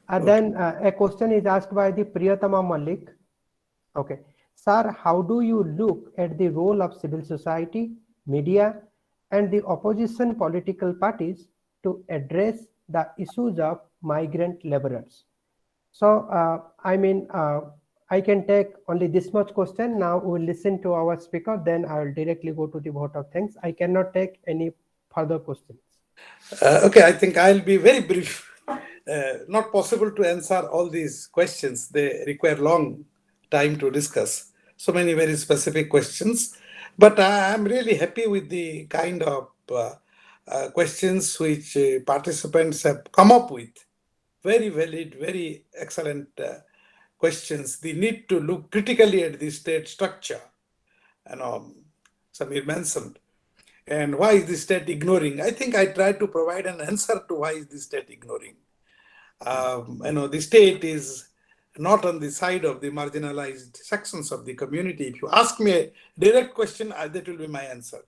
And then a question is asked by the Priyatama Malik. Okay. Sir, how do you look at the role of civil society, media, and the opposition political parties to address the issues of migrant laborers? So, I can take only this much question. Now we will listen to our speaker, then I will directly go to the vote of thanks. I cannot take any further questions. Okay, I think I'll be very brief. Not possible to answer all these questions. They require long time to discuss. So many very specific questions. But I'm really happy with the kind of questions which participants have come up with. Very valid, very excellent questions. The need to look critically at the state structure, Samir mentioned. And why is the state ignoring? I think I tried to provide an answer to why is the state ignoring. The state is not on the side of the marginalized sections of the community. If you ask me a direct question, that will be my answer.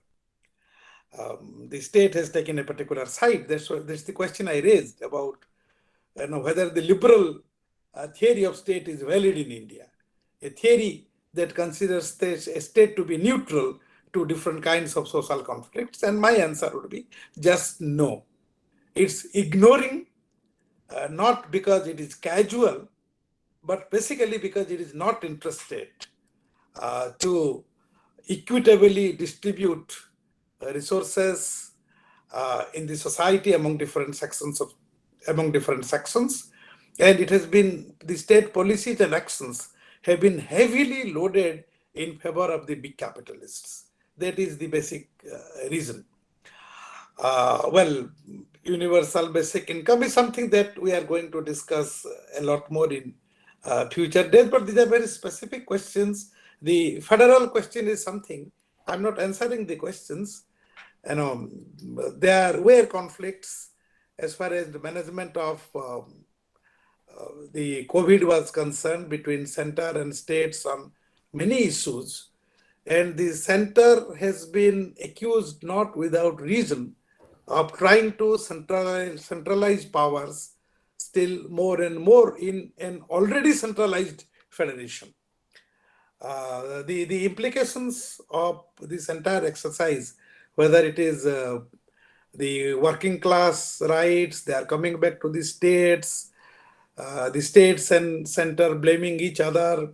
The state has taken a particular side. That's the question I raised about whether the liberal theory of state is valid in India. A theory that considers a state to be neutral to different kinds of social conflicts? And my answer would be just no. It's ignoring, not because it is casual, but basically because it is not interested to equitably distribute resources in the society among different sections, and it has been, the state policies and actions have been heavily loaded in favor of the big capitalists. That is the basic reason. Well, universal basic income is something that we are going to discuss a lot more in future days, but these are very specific questions. The federal question is something, I'm not answering the questions. There were conflicts as far as the management of the COVID was concerned between center and states on many issues. And the center has been accused, not without reason, of trying to centralize powers still more and more in an already centralized federation. The implications of this entire exercise, whether it is the working class rights, they are coming back to the states and center blaming each other,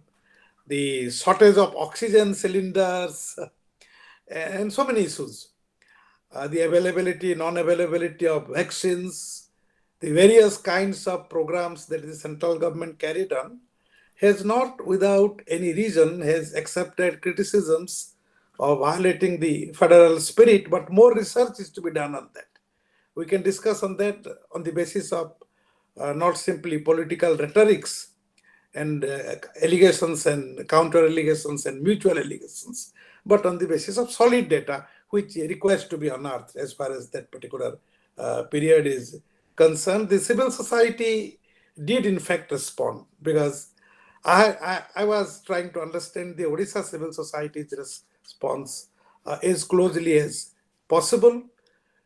the shortage of oxygen cylinders, and so many issues. The availability, non-availability of vaccines, the various kinds of programs that the central government carried on, has not without any reason has accepted criticisms of violating the federal spirit, but more research is to be done on that. We can discuss on that on the basis of not simply political rhetorics and allegations and counter allegations and mutual allegations, but on the basis of solid data, which requires to be unearthed as far as that particular period is concerned. The civil society did in fact respond, because I was trying to understand the Odisha civil society's response as closely as possible.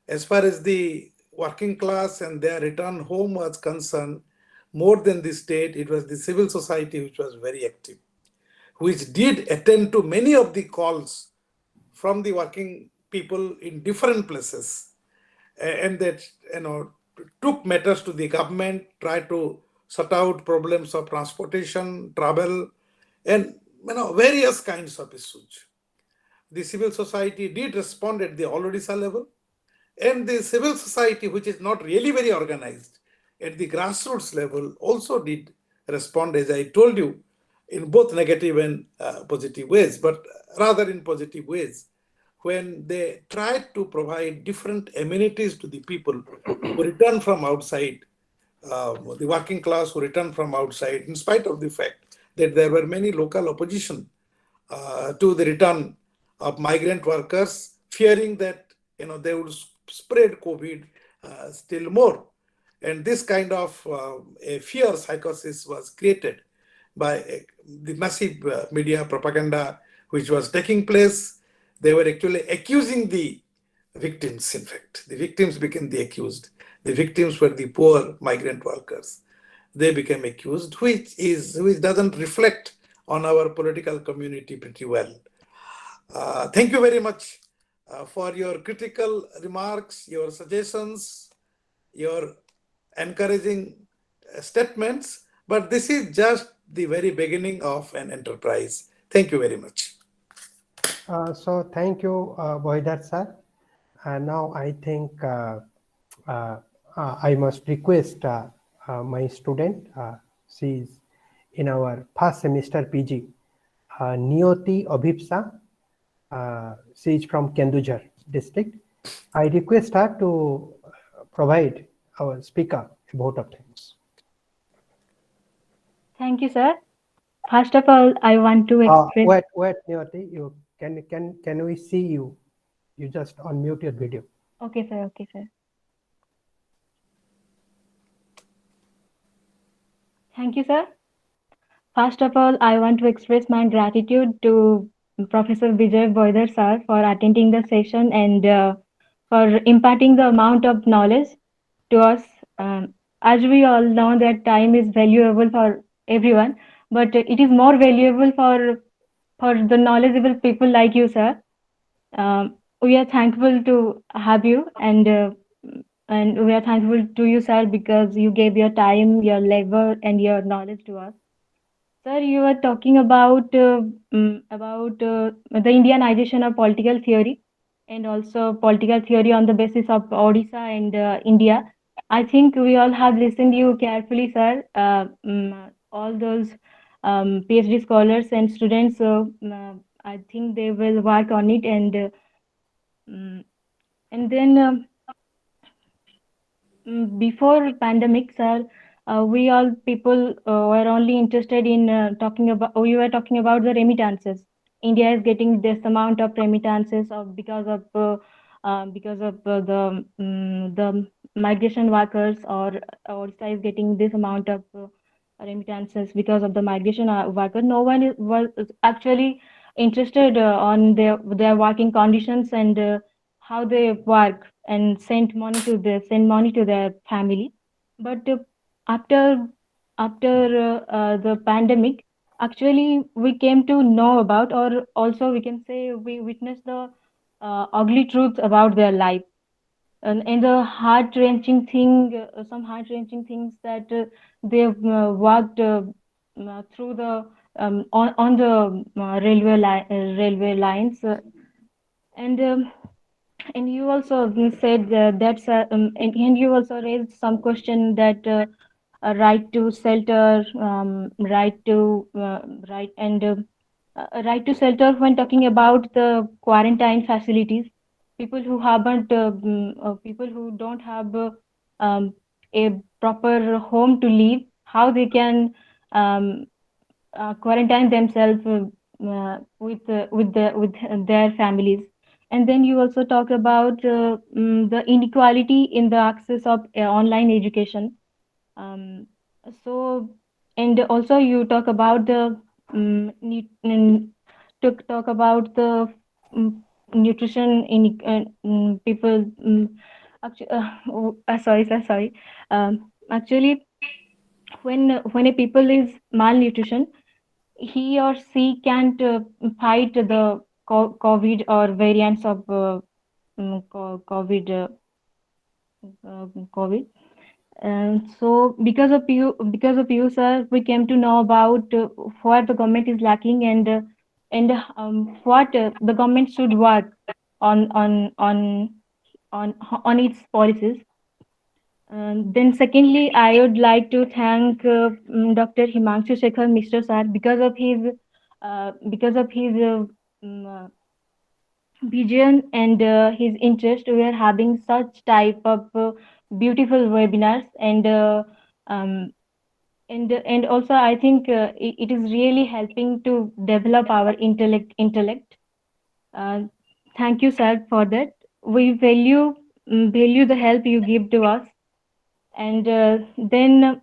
As far as the working class and their return home was concerned, more than the state, it was the civil society which was very active, which did attend to many of the calls from the working people in different places, and that took matters to the government, tried to sort out problems of transportation, travel, and various kinds of issues. The civil society did respond at the all Odisha level, and the civil society, which is not really very organized, at the grassroots level also did respond, as I told you, in both negative and positive ways, but rather in positive ways, when they tried to provide different amenities to the people who return from outside, the working class who return from outside, in spite of the fact that there were many local opposition to the return of migrant workers, fearing that they would spread COVID still more. And this kind of a fear psychosis was created by the massive media propaganda which was taking place. They were actually accusing the victims, in fact. The victims became the accused. The victims were the poor migrant workers. They became accused, which doesn't reflect on our political community pretty well. Thank you very much for your critical remarks, your suggestions, your encouraging statements, but this is just the very beginning of an enterprise. Thank you very much. So thank you, Bohidar sir. Now I think I must request my student, she is in our first semester PG, Niyoti Abhipsa. She is from Kendujhar district. I request her to provide our speaker a vote of thanks. Thank you, sir. First of all, I want to express. Wait, Niyoti, you can we see you? You just unmute your video. Okay, sir. Okay, sir. Thank you, sir. First of all, I want to express my gratitude to Professor Bijay Bohidar sir for attending the session and for imparting the amount of knowledge to us. As we all know that time is valuable for everyone, but it is more valuable for for the knowledgeable people like you, sir. We are thankful to have you, and we are thankful to you, sir, because you gave your time, your labor, and your knowledge to us. Sir, you were talking about the Indianization of political theory, and also political theory on the basis of Odisha and India. I think we all have listened you carefully, sir. All those PhD scholars and students, I think they will work on it, mm, and then. Before pandemic, sir, we all people were only interested in talking about. We were talking about the remittances. India is getting this amount of remittances because of the migration workers, or Odisha is getting this amount of remittances because of the migration worker. No one was actually interested on their working conditions and how they work and send money to their family. But after the pandemic, actually we came to know about, or also we can say we witnessed the ugly truths about their life, and the heart wrenching some heart wrenching things that they've worked through the on the railway lines, and and you also said and you also raised some question that a right to shelter, right and a right to shelter when talking about the quarantine facilities. People who don't have a proper home to live, how they can um, quarantine themselves with their families. And then you also talk about the inequality in the access of online education. Um, so, and also you talk about the talk about the um, nutrition in people. Actually, sorry. Actually, when a people is malnutrition, he or she can't fight the COVID or variants of COVID. And so because of you, sir, we came to know about what the government is lacking, and what the government should work on on on on its policies. Then secondly, I would like to thank Dr. Himanshu Sekhar Mishra sir because of his mm, uh, vision and his interest. We are having such type of beautiful webinars, um, and also I think it is really helping to develop our intellect. Uh, Thank you, sir, for that. We value the help you give to us, and then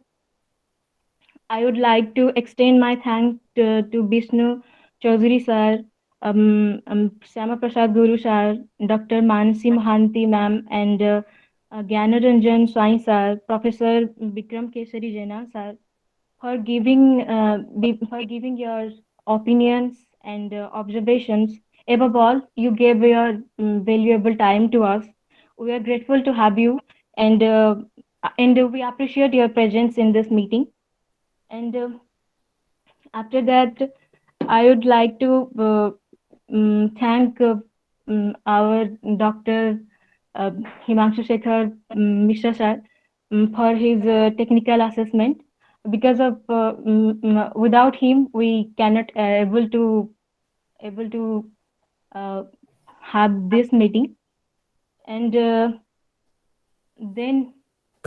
I would like to extend my thanks to Vishnu Chaudhary sir, Syama Prasad Guru sir, Dr. Mansi Mohanty ma'am, and Gyanaranjan Swai sir, Professor Vikram Kesari Jena sir, for giving your opinions and observations. Above all, you gave your valuable time to us. We are grateful to have you, and we appreciate your presence in this meeting. And after that, I would like to thank our Dr. Uh, Himanshu Sekhar Mishra sir for his technical assessment. Because of without him, we cannot able to uh, have this meeting. And then,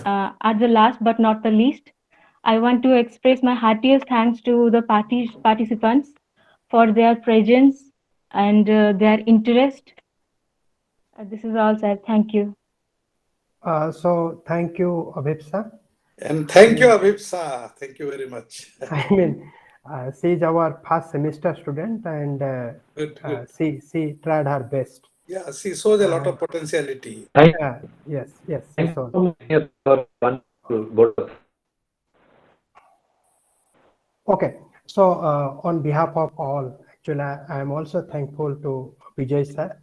at the last but not the least, I want to express my heartiest thanks to the participants for their presence and their interest. This is all, sir. Thank you. So thank you, Avipsa. And thank you, Avipsa. Thank you very much. I mean, she is our first semester student, and Good. she tried her best. Yeah, she shows a lot of potentiality. Yes, she shows. Okay, so on behalf of all, Actually, I am also thankful to Bijay sir,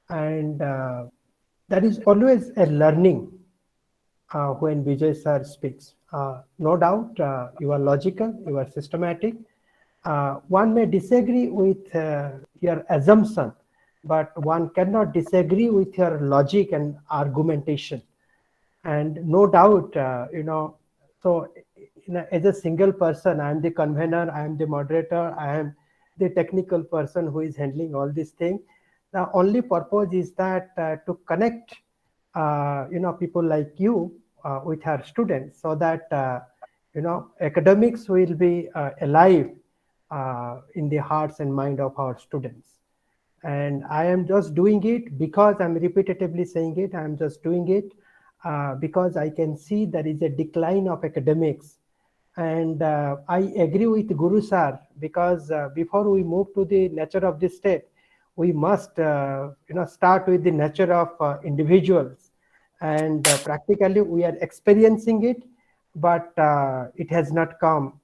and that is always a learning when Bijay sir speaks. No doubt, you are logical, you are systematic. One may disagree with your assumption, but one cannot disagree with your logic and argumentation. And no doubt, so as a single person, I am the convener, I am the moderator, I am the technical person who is handling all these things. The only purpose is that to connect, people like you with our students, so that academics will be alive in the hearts and mind of our students. And I am just doing it because I'm repetitively saying it. I'm just doing it because I can see there is a decline of academics. And I agree with Guru Sir, because before we move to the nature of the state, we must start with the nature of individuals. And practically we are experiencing it, but it has not come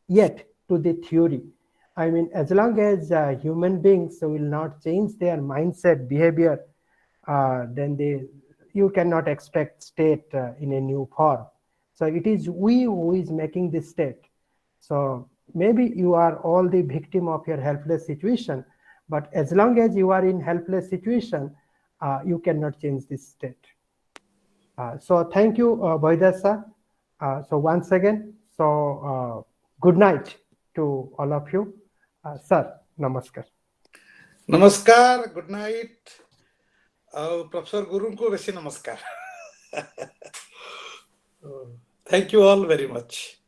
yet to the theory. I mean, as long as human beings will not change their mindset, behavior, then you cannot expect state in a new form. So it is we who is making this state. So maybe you are all the victim of your helpless situation, but as long as you are in helpless situation, you cannot change this state. So thank you, Bohidar sir. So once again, so good night to all of you. Sir, namaskar. Namaskar, good night. Professor Guru ko vesi namaskar. Thank you all very much.